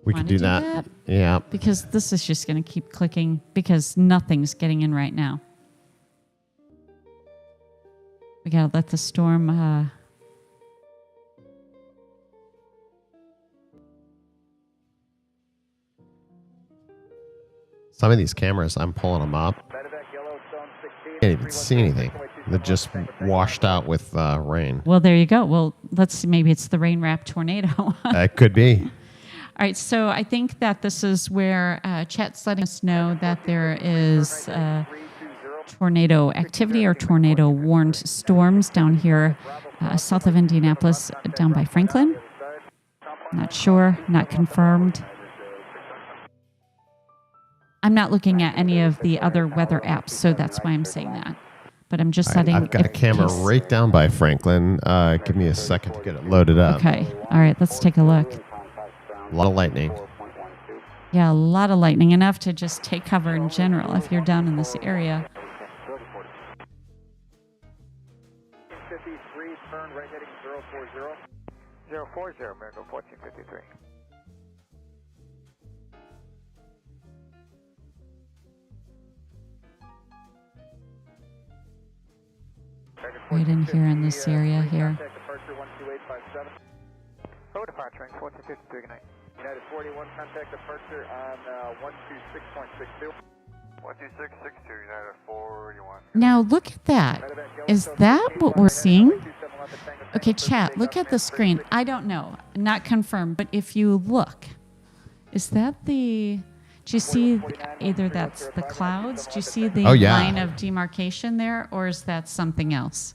We can do that. Yeah. Because this is just going to keep clicking because nothing's getting in right now. We got to let the storm... Some of these cameras, I'm pulling them up. Can't even see anything. They're just washed out with rain. Well, there you go. Well, let's see. Maybe it's the rain-wrapped tornado. It could be. All right, so I think that this is where Chat's letting us know that there is tornado activity or tornado-warned storms down here south of Indianapolis, down by Franklin. Not sure, not confirmed. I'm not looking at any of the other weather apps, so that's why I'm saying that. But I'm just setting... I've got a camera right down by Franklin. Give me a second to get it loaded up. Okay, all right, let's take a look. A lot of lightning. Yeah, a lot of lightning. Enough to just take cover in general if you're down in this area. 53, turn right heading 040. 040, America 1453. Right in here in this area here. Road departure, 1453, good night. United 41, contact departure on 126.62. 12662 United 41. Now look at that. Is that what we're seeing? Okay, chat, look at the screen. I don't know. Not confirmed, but if you look, is that the... Do you see either that's the clouds? Do you see the line of demarcation there, or is that something else?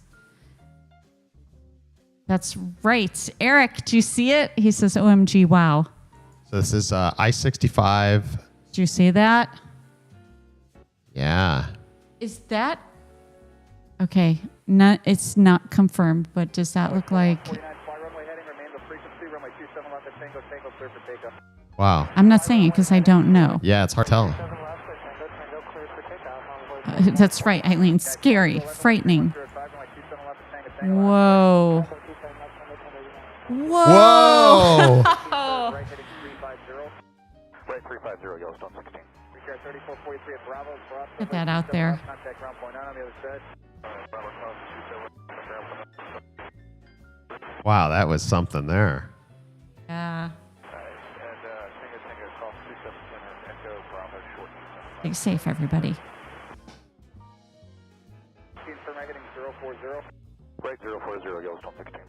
That's right. Eric, do you see it? He says, OMG, wow. So this is I-65. Do you see that? Yeah. Is that... Okay, it's not confirmed, but does that look like... Wow. I'm not saying it because I don't know. Yeah, it's hard to tell. That's right, Eileen. Scary, frightening. Whoa. Whoa! Whoa! Get that out there. Wow, that was something there. Yeah. Stay safe, everybody. Right 040 Yellowstone 16.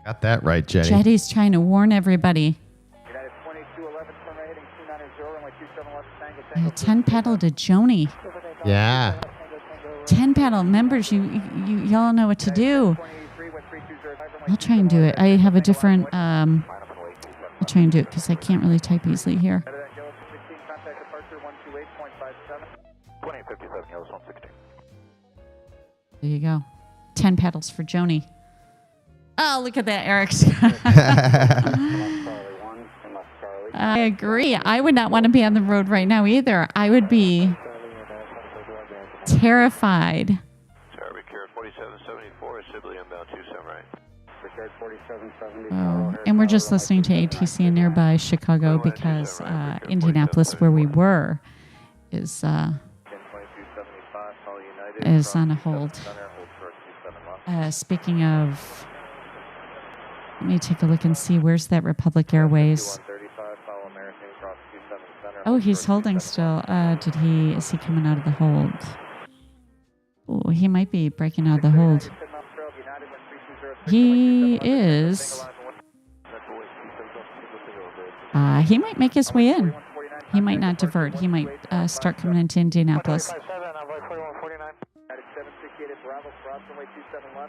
Got that right, Jetty. Jetty's trying to warn everybody. 10 pedal to Joni. Yeah. 10 pedal members, y'all know what to do. I'll try and do it. I have a different. I'll try and do it because I can't really type easily here. There you go. 10 pedals for Joni. Oh, look at that, Eric. I agree. I would not want to be on the road right now either. I would be terrified. Sorry, Carrot 4774 is Sibley inbound 27 right. Oh, and we're just listening to ATC in nearby Chicago because Indianapolis, where we were, is on a hold. Speaking of, let me take a look and see, where's that Republic Airways? Oh, he's holding still. Is he coming out of the hold? Oh, he might be breaking out of the hold. He is. He might make his way in. He might not divert. He might start coming into Indianapolis.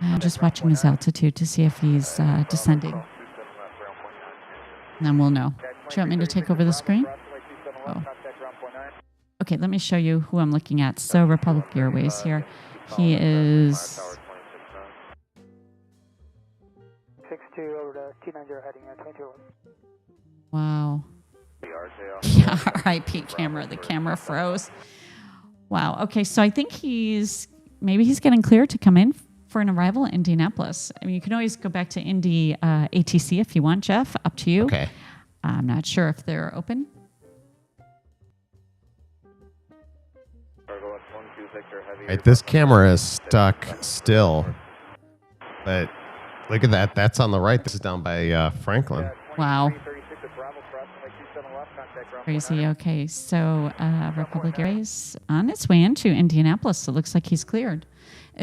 I'm just watching his altitude to see if he's descending. And then we'll know. Do you want me to take over the screen? Oh. Okay, let me show you who I'm looking at. So Republic Airways here. He is... 62 over to 290 heading at 22. Wow. Yeah, RIP camera. The camera froze. Wow. Okay, so I think maybe he's getting cleared to come in for an arrival in Indianapolis. I mean, you can always go back to Indy ATC if you want, Jeff. Up to you. Okay. I'm not sure if they're open. Right, this camera is stuck still. But look at that. That's on the right. This is down by Franklin. Wow. Crazy. Okay, so Republic Airways on its way into Indianapolis. So it looks like he's cleared.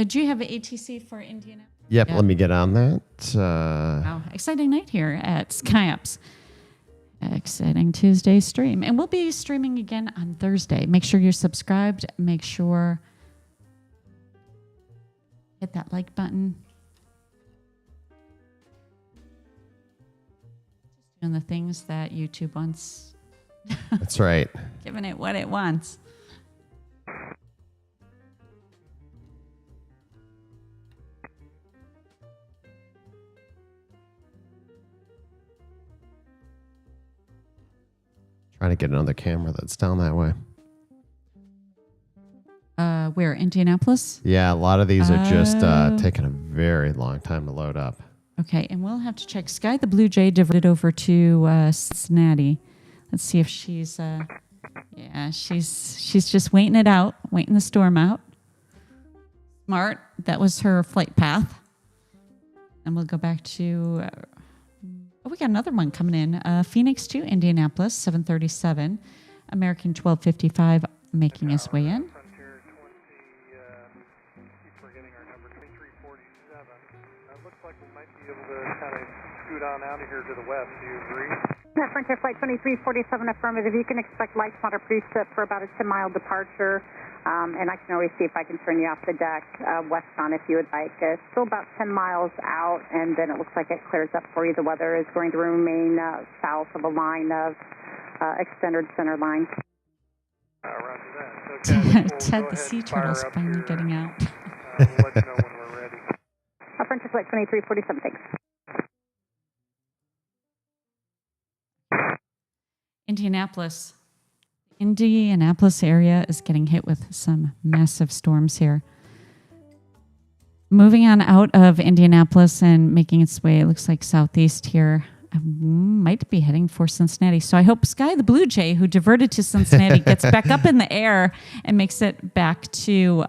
Do you have an ATC for Indianapolis? Yep, Yeah. let me get on that. Wow, exciting night here at SkyOps. Exciting Tuesday stream. And we'll be streaming again on Thursday. Make sure you're subscribed. Make sure hit that like button. Just doing the things that YouTube wants. That's right. Giving it what it wants. Trying to get another camera that's down that way. Where? Indianapolis? Yeah, a lot of these are just taking a very long time to load up. Okay, and we'll have to check. Sky the Blue Jay diverted over to Cincinnati. Let's see if she's she's just waiting it out, waiting the storm out. Smart. That was her flight path. And we'll go back to we got another one coming in. Phoenix to Indianapolis, 737. American 1255 making his way in. Frontier 20, keep forgetting our number, 2347. Looks like we might be able to kind of scoot on out of here to the west. Do you agree? Frontier Flight 2347, affirmative. You can expect light water precip for about a 10-mile departure. And I can always see if I can turn you off the deck westbound if you would like. Still about 10 miles out, and then it looks like it clears up for you. The weather is going to remain south of a line of extended center line. Roger that. Okay, Ted, the sea turtle's finally getting out. We'll let you know when we're ready. Frontier Flight 2347, thanks. Indianapolis. Indianapolis area is getting hit with some massive storms here. Moving on out of Indianapolis and making its way, it looks like southeast here. I might be heading for Cincinnati. So I hope Sky the Blue Jay, who diverted to Cincinnati, gets back up in the air and makes it back to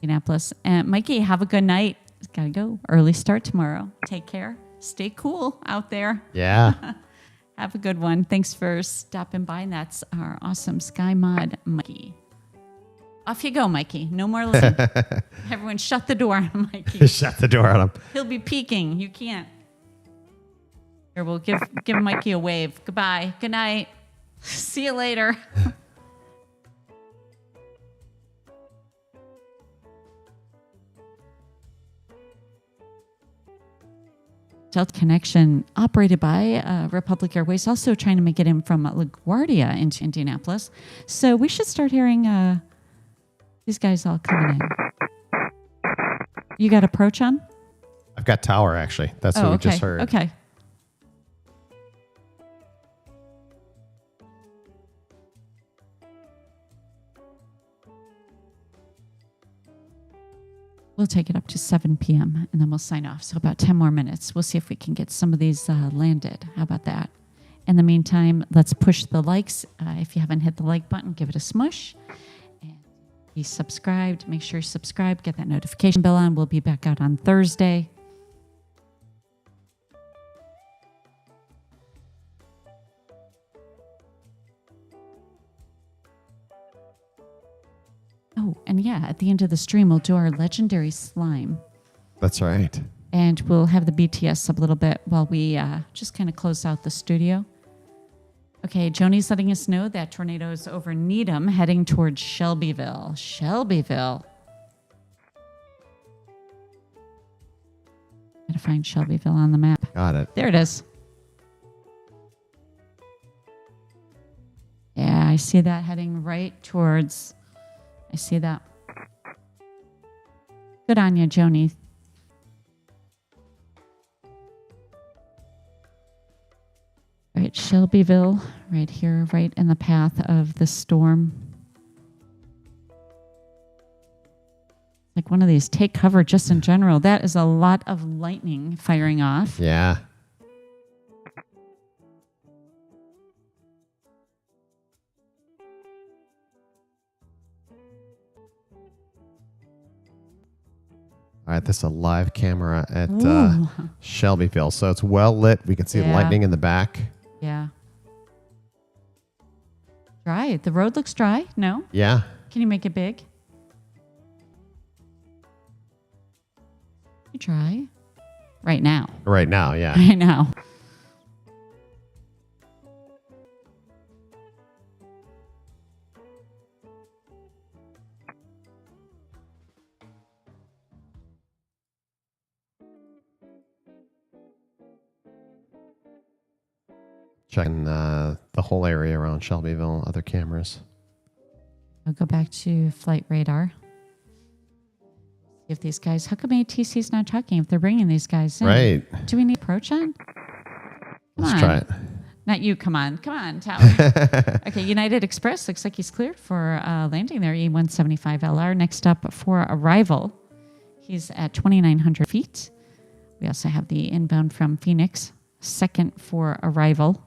Indianapolis. And Mikey, have a good night. Gotta go. Early start tomorrow. Take care. Stay cool out there. Yeah. Have a good one. Thanks for stopping by. And that's our awesome Sky Mod, Mikey. Off you go, Mikey. No more listening. Everyone shut the door on Mikey. Shut the door on him. He'll be peeking. You can't. Here, we'll give Mikey a wave. Goodbye. Good night. See you later. Delta connection operated by Republic Airways, also trying to make it in from LaGuardia into Indianapolis. So we should start hearing these guys all coming in. You got approach on? I've got tower, actually. That's what we just heard. Okay. We'll take it up to 7 p.m. and then we'll sign off. So about 10 more minutes. We'll see if we can get some of these landed. How about that? In the meantime, let's push the likes. If you haven't hit the like button, give it a smush. And be subscribed. Make sure you subscribe. Get that notification bell on. We'll be back out on Thursday. Oh, and yeah, at the end of the stream, we'll do our legendary slime. That's right. And we'll have the BTS up a little bit while we just kind of close out the studio. Okay, Joni's letting us know that tornado is over Needham, heading towards Shelbyville. Shelbyville. Gotta find Shelbyville on the map. Got it. There it is. Yeah, I see that heading right towards... I see that. Good on you, Joni. Right, Shelbyville, right here, right in the path of the storm. Like one of these, take cover just in general. That is a lot of lightning firing off. Yeah. All right, this is a live camera at Shelbyville. So it's well lit. We can see the lightning in the back. Yeah. Dry. The road looks dry. No? Yeah. Can you make it big? Try. Right now. Right now, yeah. Right now. Checking the whole area around Shelbyville, other cameras. I'll go back to flight radar. See if these guys, how come ATC's not talking if they're bringing these guys in? Right. Do we need approach on? Let's try it. Not you, come on, Tower. Okay, United Express looks like he's cleared for landing there, E175LR. Next up for arrival, he's at 2,900 feet. We also have the inbound from Phoenix, second for arrival.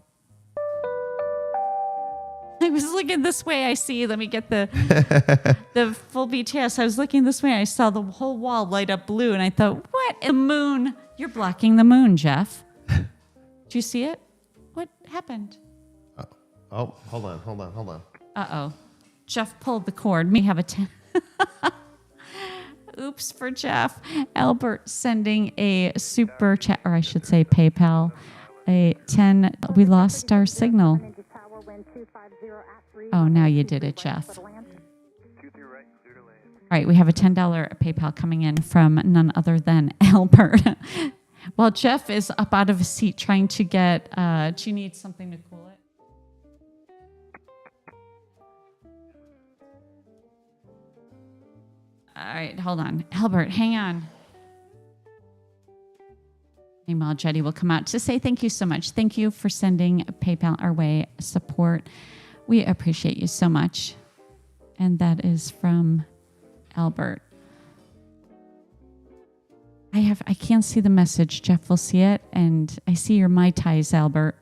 I was looking this way. I see. Let me get the full BTS. I was looking this way. I saw the whole wall light up blue, and I thought, "What in the moon? You're blocking the moon, Jeff. Did you see it? What happened? Oh, hold on. Uh-oh. Jeff pulled the cord. We have a 10. Oops for Jeff. Albert sending a super chat, or I should say PayPal, a 10. We lost our signal. Oh, now you did it, Jeff. All right, we have a $10 PayPal coming in from none other than Albert. While Jeff is up out of his seat trying to get, do you need something to cool it? All right, hold on. Albert, hang on. Meanwhile, Jetty will come out to say thank you so much. Thank you for sending PayPal our way support. We appreciate you so much. And that is from Albert. I can't see the message. Jeff will see it. And I see your Mai Tais, Albert.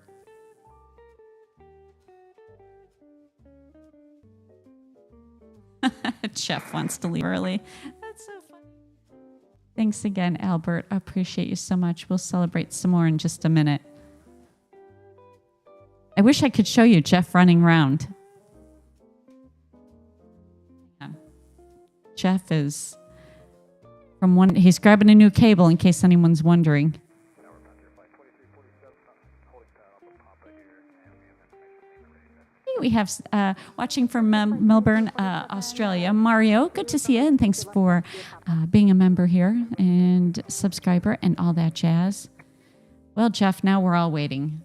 Jeff wants to leave early. That's so funny. Thanks again, Albert. I appreciate you so much. We'll celebrate some more in just a minute. I wish I could show you Jeff running around. Jeff is he's grabbing a new cable in case anyone's wondering. We have watching from Melbourne, Australia. Mario, good to see you, and thanks for being a member here and subscriber and all that jazz. Well, Jeff, now we're all waiting.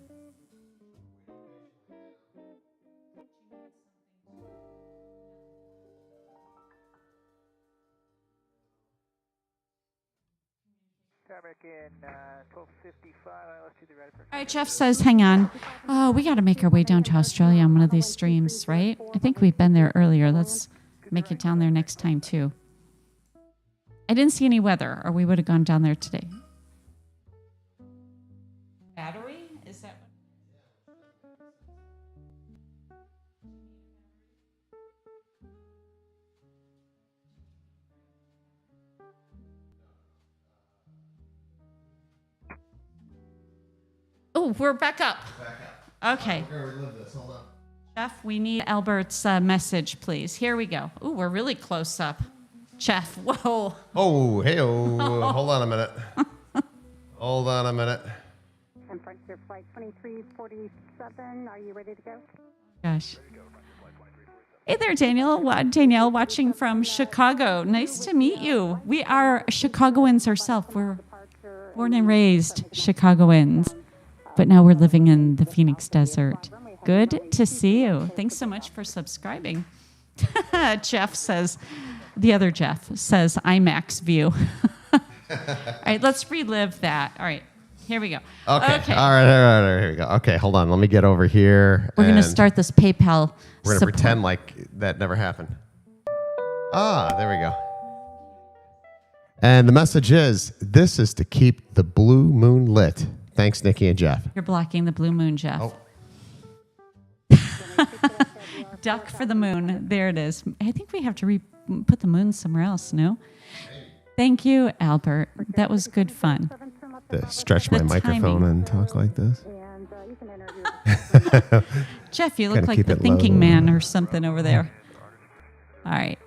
All right, Jeff says, hang on. Oh, we got to make our way down to Australia on one of these streams, right? I think we've been there earlier. Let's make it down there next time, too. I didn't see any weather, or we would have gone down there today. Battery? Is that Oh, we're back up. Okay. We're gonna relive this. Hold on. Jeff, we need Albert's message, please. Here we go. Ooh, we're really close up. Jeff, whoa. Oh, hey-oh. Hold on a minute. Hold on a minute. And Frontier Flight 2347, are you ready to go? Gosh. Hey there, Daniel. Danielle, watching from Chicago. Nice to meet you. We are Chicagoans ourselves. We're born and raised Chicagoans. But now we're living in the Phoenix desert. Good to see you. Thanks so much for subscribing. Jeff says, the other Jeff says, IMAX view. All right, let's relive that. All right, here we go. Okay. All right, here we go. Okay, hold on. Let me get over here. We're going to start this PayPal We're going to pretend like that never happened. There we go. And the message is, this is to keep the blue moon lit. Thanks, Nikki and Jeff. You're blocking the blue moon, Jeff. Oh. Duck for the moon. There it is. I think we have to put the moon somewhere else, no? Thank you, Albert. That was good fun. To stretch my microphone and talk like this. Jeff, you look like the thinking man or something over there. All right.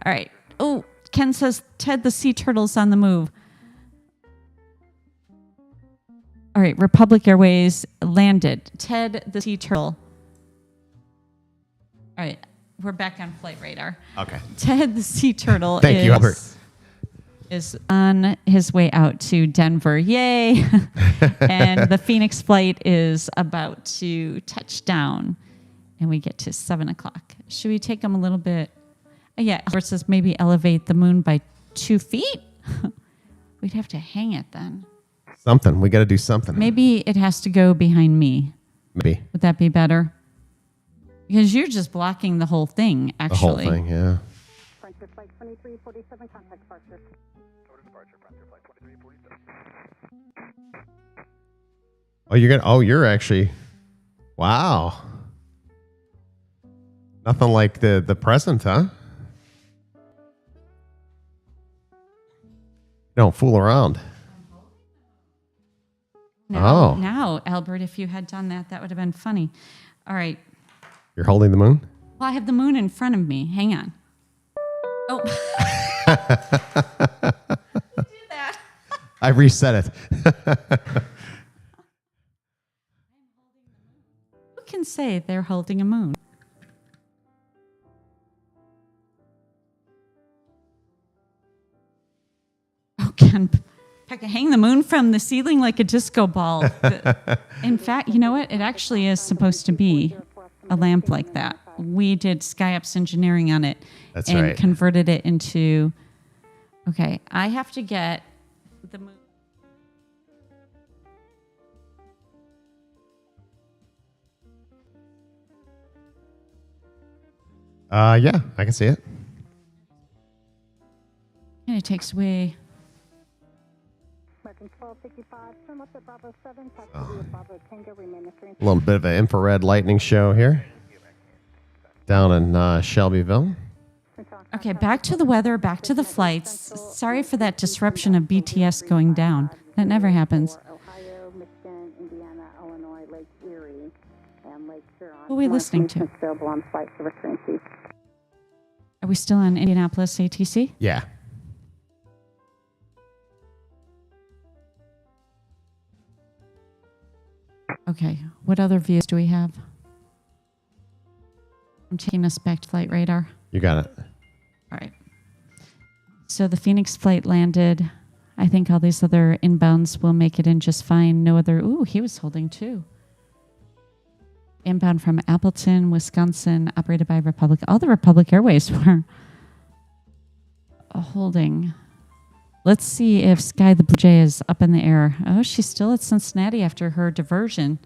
All right. Oh, Ken says, Ted, the sea turtle's on the move. All right, Republic Airways landed. Ted, the sea turtle. All right, we're back on flight radar. Okay. Ted, the sea turtle Thank you, Albert. Is on his way out to Denver. Yay! And the Phoenix flight is about to touch down, and we get to 7 o'clock. Should we take him a little bit? Yeah, Albert says maybe elevate the moon by 2 feet. We'd have to hang it then. Something. We got to do something. Maybe it has to go behind me. Maybe. Would that be better? Because you're just blocking the whole thing, actually. The whole thing, yeah. Frontier Flight 2347, contact departure. Departure, Frontier Flight 2347. Oh, you're actually, wow. Nothing like the present, huh? Don't fool around. Now, Albert, if you had done that, that would have been funny. All right. You're holding the moon? Well, I have the moon in front of me. Hang on. Oh. Do that. I reset it. Who can say they're holding a moon? Oh, Ken, hang the moon from the ceiling like a disco ball. In fact, you know what? It actually is supposed to be a lamp like that. We did SkyOps engineering on it. That's and right. Converted it into... Okay, I have to get the moon... Yeah, I can see it. And it takes away... A little bit of an infrared lightning show here down in Shelbyville. Okay, back to the weather, back to the flights. Sorry for that disruption of BTS going down. That never happens. Who are we listening to? Are we still on Indianapolis ATC? Yeah. Okay, what other views do we have? I'm taking us back to flight radar. You got it. All right. So the Phoenix flight landed. I think all these other inbounds will make it in just fine. No other... Ooh, he was holding too. Inbound from Appleton, Wisconsin, operated by Republic. All the Republic Airways were holding. Let's see if Sky the Blue Jay is up in the air. Oh, she's still at Cincinnati after her diversion.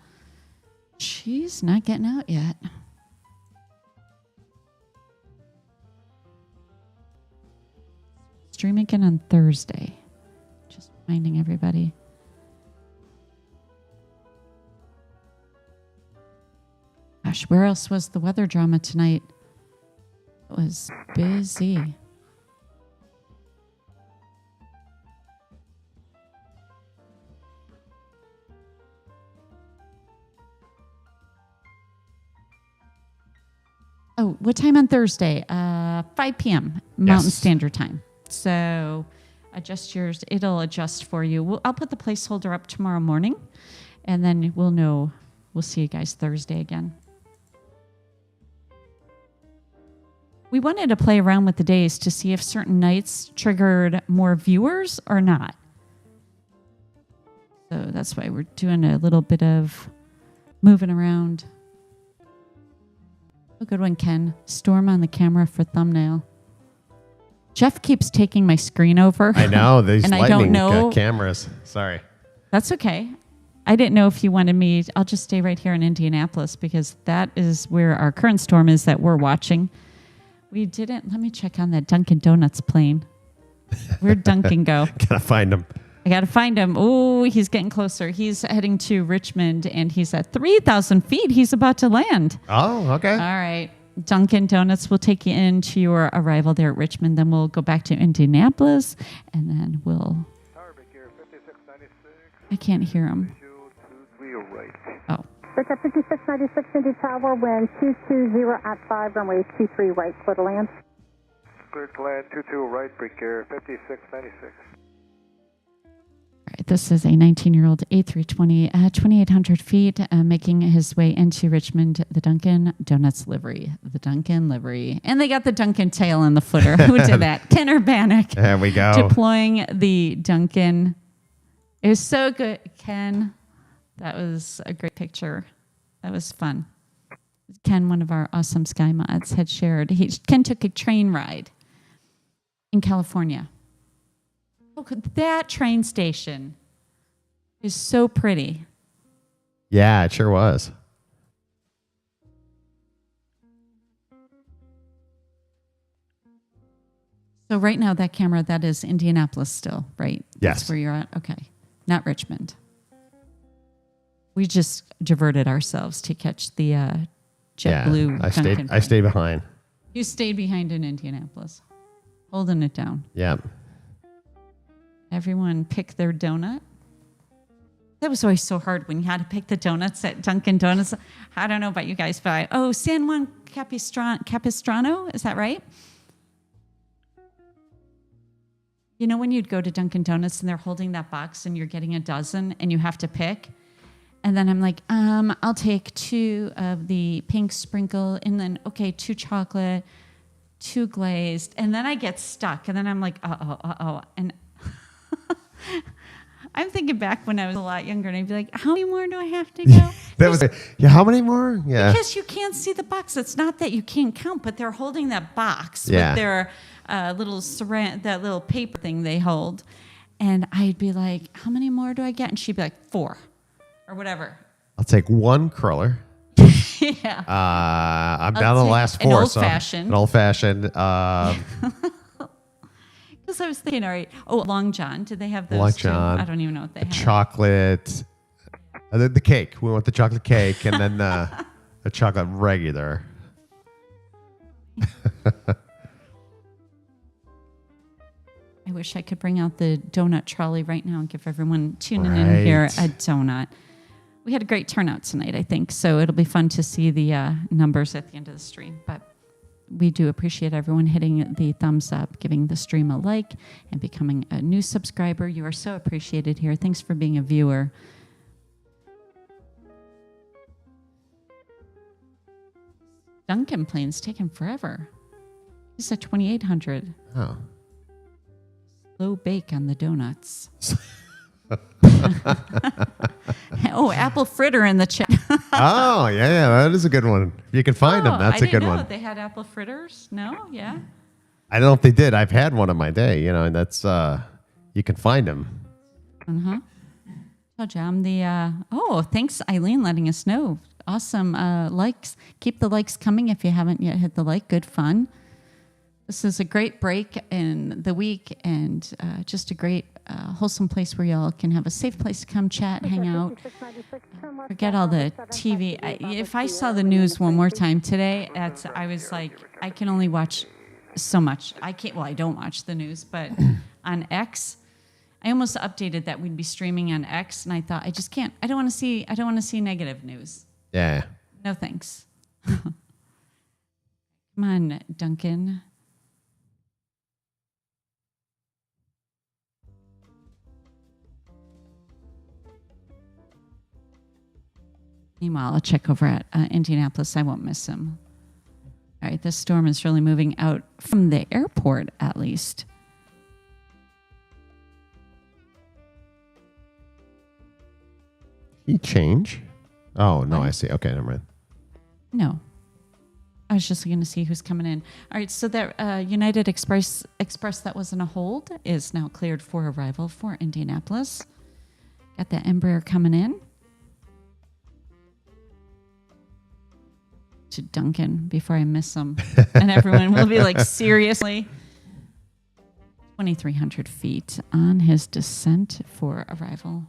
She's not getting out yet. Stream again on Thursday. Just reminding everybody. Gosh, where else was the weather drama tonight? It was busy. Oh, what time on Thursday? 5 p.m. Mountain Standard Time. So adjust yours. It'll adjust for you. I'll put the placeholder up tomorrow morning, and then we'll know. We'll see you guys Thursday again. We wanted to play around with the days to see if certain nights triggered more viewers or not. So that's why we're doing a little bit of moving around. A good one, Ken. Storm on the camera for thumbnail. Jeff keeps taking my screen over. I know. These and lightning I don't know. Cameras. Sorry. That's okay. I didn't know if you wanted me. I'll just stay right here in Indianapolis because that is where our current storm is that we're watching. We didn't. Let me check on that Dunkin' Donuts plane. Where'd Dunkin' go? Gotta find him. I gotta find him. Oh, he's getting closer. He's heading to Richmond, and he's at 3,000 feet. He's about to land. Oh, okay. All right. Dunkin' Donuts will take you into your arrival there at Richmond. Then we'll go back to Indianapolis, and then we'll... I can't hear him. Oh. Victor 5696 Indy Tower, wind 220 at 5, runway 23 right, clear to land. Clear to land, 22 right, Bricare 5696. All right, this is a 19-year-old A320 at 2,800 feet, making his way into Richmond, the Dunkin' Donuts livery. The Dunkin' livery. And they got the Dunkin' tail in the footer. Who did that? Ken Urbanek. There we go. Deploying the Dunkin'. It was so good, Ken. That was a great picture. That was fun. Ken, one of our awesome Sky mods, had shared. Ken took a train ride in California. Oh, that train station is so pretty. Yeah, it sure was. So right now, that camera, that is Indianapolis still, right? Yes. That's where you're at? Okay. Not Richmond. We just diverted ourselves to catch the JetBlue. Yeah, I stayed behind. You stayed behind in Indianapolis, holding it down. Yeah. Everyone pick their donut. That was always so hard when you had to pick the donuts at Dunkin' Donuts. I don't know about you guys, but San Juan Capistrano, is that right? You know when you'd go to Dunkin' Donuts and they're holding that box and you're getting a dozen and you have to pick? And then I'm like, I'll take 2 of the pink sprinkle and then, 2 chocolate, 2 glazed. And then I get stuck. And then I'm like, uh-oh. And I'm thinking back when I was a lot younger and I'd be like, how many more do I have to go? How many more? Yeah. Because you can't see the box. It's not that you can't count, but they're holding that box with their little that little paper thing they hold. And I'd be like, how many more do I get? And she'd be like, 4 or whatever. I'll take 1 curler. Yeah. I'm down to the last 4. An old-fashioned. An old-fashioned. Because I was thinking, all right. Oh, Long John. Did they have those Long too? John. I don't even know what they have. Chocolate. The cake. We want the chocolate cake and then the chocolate regular. I wish I could bring out the donut trolley right now and give everyone tuning in here a donut. We had a great turnout tonight, I think, so it'll be fun to see the numbers at the end of the stream. But we do appreciate everyone hitting the thumbs up, giving the stream a like, and becoming a new subscriber. You are so appreciated here. Thanks for being a viewer. Duncan plane's taking forever. He's at 2,800. Oh. Low bake on the donuts. Apple fritter in the chat. Oh, yeah, that is a good one. If you can find them, that's a good one. They had apple fritters? No? Yeah. I don't know if they did. I've had one in my day, and that's, you can find them. Uh-huh. Told you I'm the, thanks, Eileen, letting us know. Awesome likes. Keep the likes coming if you haven't yet hit the like. Good fun. This is a great break in the week and just a great wholesome place where y'all can have a safe place to come chat, hang out. Forget all the TV. If I saw the news one more time today, I was like, I can only watch so much. I don't watch the news, but on X, I almost updated that we'd be streaming on X, and I thought, I just can't. I don't want to see negative news. Yeah. No thanks. Come on, Duncan. Meanwhile, I'll check over at Indianapolis. I won't miss him. All right, this storm is really moving out from the airport, at least. He change? Oh, no, I see. Okay, never mind. No. I was just looking to see who's coming in. All right, so that United Express that was in a hold is now cleared for arrival for Indianapolis. Got that Embraer coming in. To Duncan before I miss him. And everyone will be like, seriously? 2,300 feet on his descent for arrival.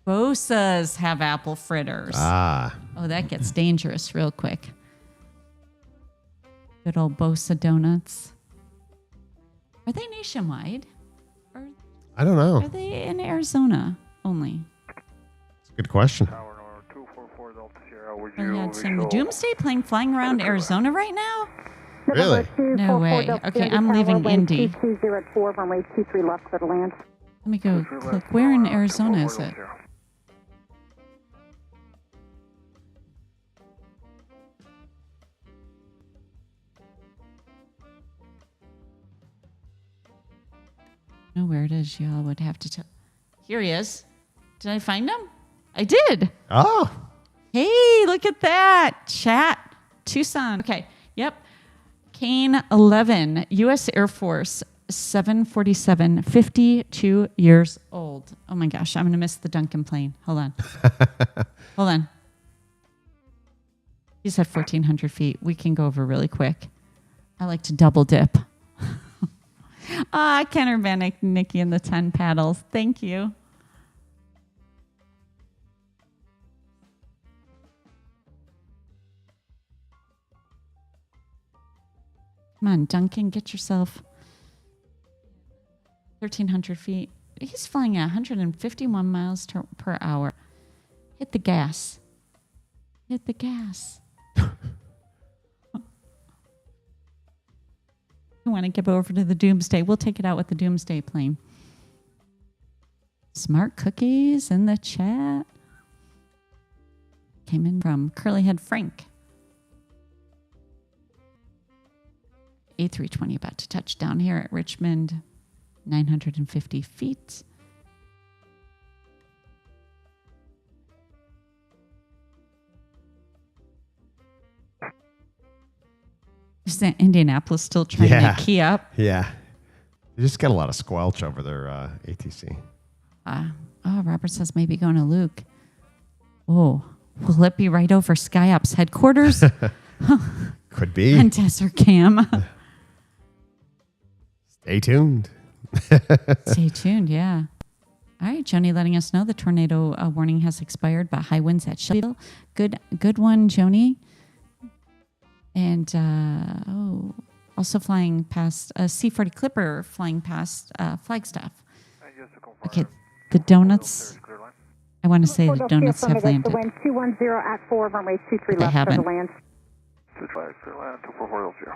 Bosa's have apple fritters. Ah. Oh, that gets dangerous real quick. Good old Bosa donuts. Are they nationwide? Or I don't know. are they in Arizona only? Good question. Tower number 244 Delta Sierra, would We you had some show- doomsday plane flying around Arizona right now? Really? No way. Okay, I'm leaving Indy. 2204, runway 23 left, clear to land. Let me go click. Where in Arizona is it? Know where it is. Y'all would have to tell. Here he is. Did I find him? I did. Oh. Hey, look at that. Chat. Tucson. Okay. Yep. Kane 11, U.S. Air Force, 747, 52 years old. Oh my gosh, I'm going to miss the Duncan plane. Hold on. Hold on. He's at 1,400 feet. We can go over really quick. I like to double dip. Ken Urbanic, Nikki and the 10 paddles. Thank you. Come on, Duncan, get yourself. 1,300 feet. He's flying at 151 miles per hour. Hit the gas. Hit the gas. You want to give over to the Doomsday? We'll take it out with the Doomsday plane. Smart cookies in the chat. Came in from Curlyhead Frank. A320 about to touch down here at Richmond. 950 feet. Is that Indianapolis still trying to key up? Yeah. You just got a lot of squelch over their ATC. Robert says maybe going to Luke. Oh, will it be right over SkyOps headquarters? Could be. And Desert Cam. Stay tuned. Stay tuned, yeah. All right, Joni letting us know the tornado warning has expired, but high winds at Shelbyville. Good one, Joni. And also flying past a C-40 Clipper flying past Flagstaff. Okay, the donuts. I want to say the donuts have landed. Wind 210 at 4, runway 23 They left haven't. for the land. 25, clear land, 24400.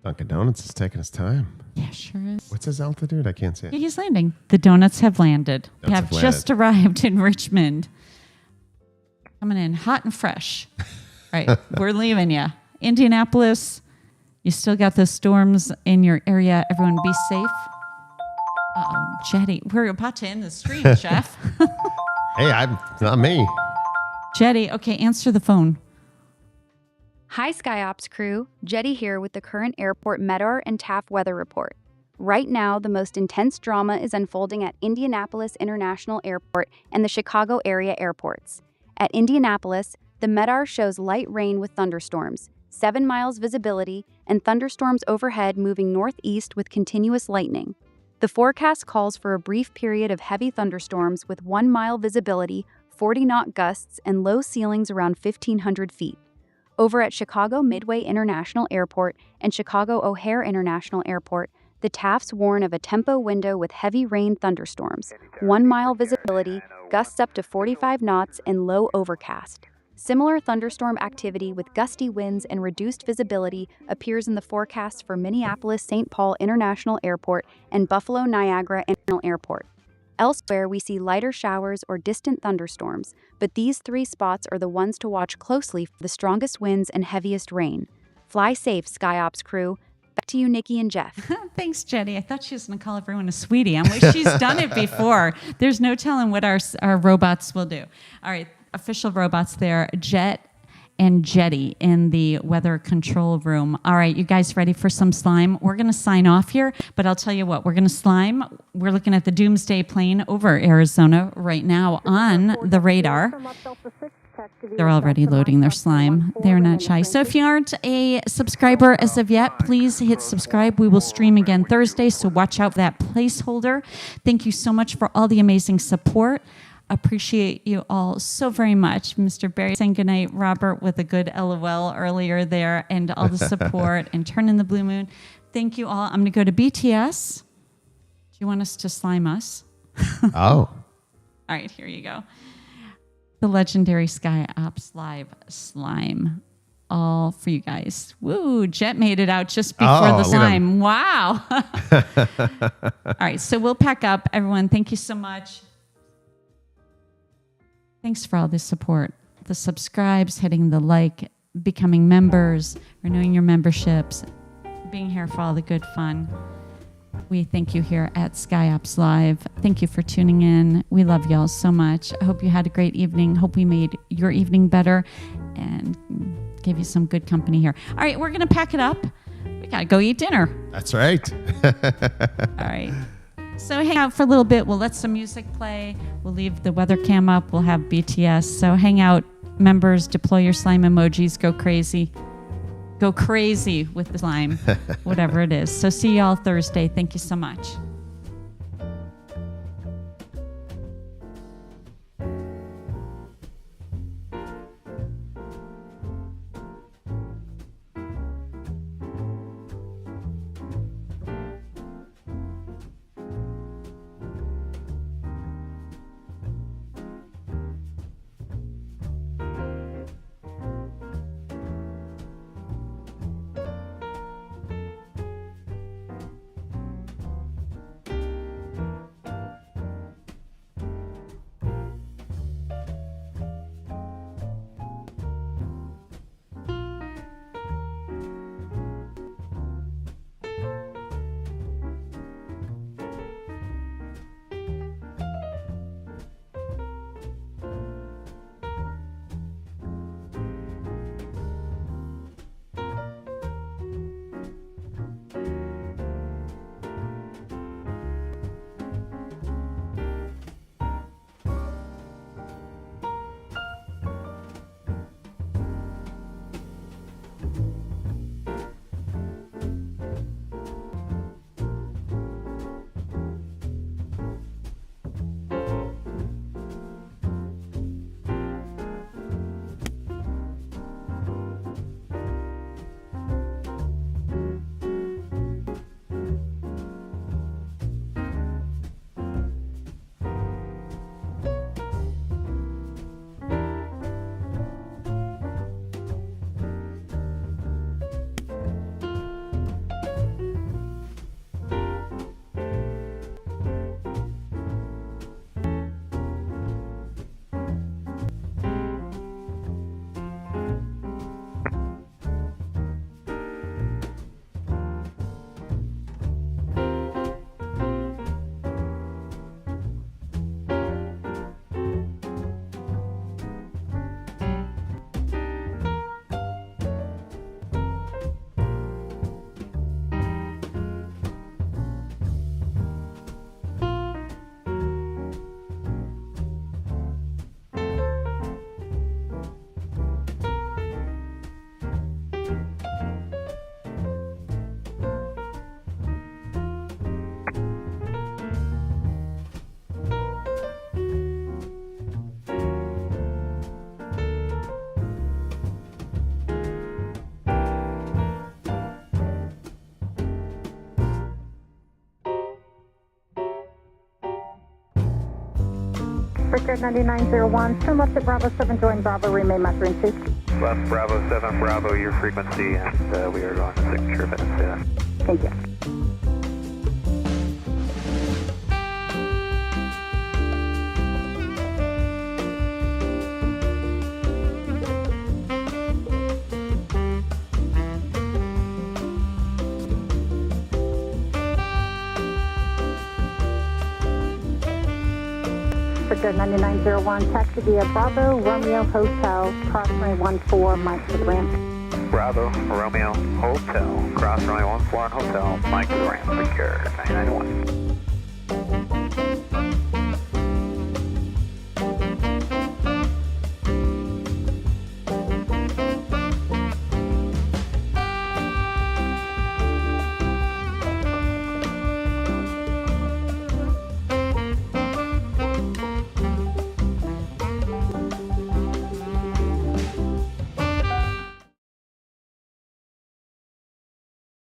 Dunkin' Donuts is taking his time. Yeah, sure is. What's his altitude? I can't see it. He's landing. The donuts have landed. They have just arrived in Richmond. Coming in hot and fresh. All right, we're leaving you. Indianapolis, you still got the storms in your area. Everyone be safe. Uh-oh, Jetty. We're about to end the stream, Jeff. Hey, not me. Jetty, okay, answer the phone. Hi, SkyOps crew. Jetty here with the current airport MEDAR and TAF weather report. Right now, the most intense drama is unfolding at Indianapolis International Airport and the Chicago area airports. At Indianapolis, the MEDAR shows light rain with thunderstorms, 7 miles visibility, and thunderstorms overhead moving northeast with continuous lightning. The forecast calls for a brief period of heavy thunderstorms with 1 mile visibility, 40-knot gusts, and low ceilings around 1,500 feet. Over at Chicago Midway International Airport and Chicago O'Hare International Airport, the TAFs warn of a tempo window with heavy rain thunderstorms, 1 mile visibility, gusts up to 45 knots, and low overcast. Similar thunderstorm activity with gusty winds and reduced visibility appears in the forecast for Minneapolis-St. Paul International Airport and Buffalo-Niagara International Airport. Elsewhere, we see lighter showers or distant thunderstorms, but these 3 spots are the ones to watch closely for the strongest winds and heaviest rain. Fly safe, SkyOps crew. Back to you, Nikki and Jeff. Thanks, Jetty. I thought she was going to call everyone a sweetie. I'm like, she's done it before. There's no telling what our robots will do. All right, official robots there. Jet and Jetty in the weather control room. All right, you guys ready for some slime? We're going to sign off here, but I'll tell you what, we're going to slime. We're looking at the Doomsday plane over Arizona right now on the radar. They're already loading their slime. They're not shy. So if you aren't a subscriber as of yet, please hit subscribe. We will stream again Thursday, so watch out for that placeholder. Thank you so much for all the amazing support. Appreciate you all so very much. Mr. Barry saying goodnight, Robert with a good LOL earlier there, and all the support and turn in the blue moon. Thank you all. I'm going to go to BTS. Do you want us to slime us? Oh. All right, here you go. The legendary SkyOps Live slime. All for you guys. Woo, Jet made it out just before the slime. Wow. All right, so we'll pack up. Everyone, thank you so much. Thanks for all the support, the subscribes, hitting the like, becoming members, renewing your memberships, being here for all the good fun. We thank you here at SkyOps Live. Thank you for tuning in. We love y'all so much. I hope you had a great evening. Hope we made your evening better and gave you some good company here. All right, we're going to pack it up. We got to go eat dinner. That's right. All right. So hang out for a little bit. We'll let some music play. We'll leave the weather cam up. We'll have BTS. So hang out, members. Deploy your slime emojis. Go crazy. go crazy with the slime, whatever it is. So see y'all Thursday. Thank you so much. Richard 9901, turn left at Bravo 7, join Bravo, remain master in 2. Left Bravo 7, Bravo, your frequency, and we are going to signature if I didn't say that. Thank you. Richard 9901, taxi via Bravo, Romeo Hotel, cross runway 14, Mike to the ramp. Bravo, Romeo, Hotel, cross runway 14 Hotel, Mike to the ramp, secure 991.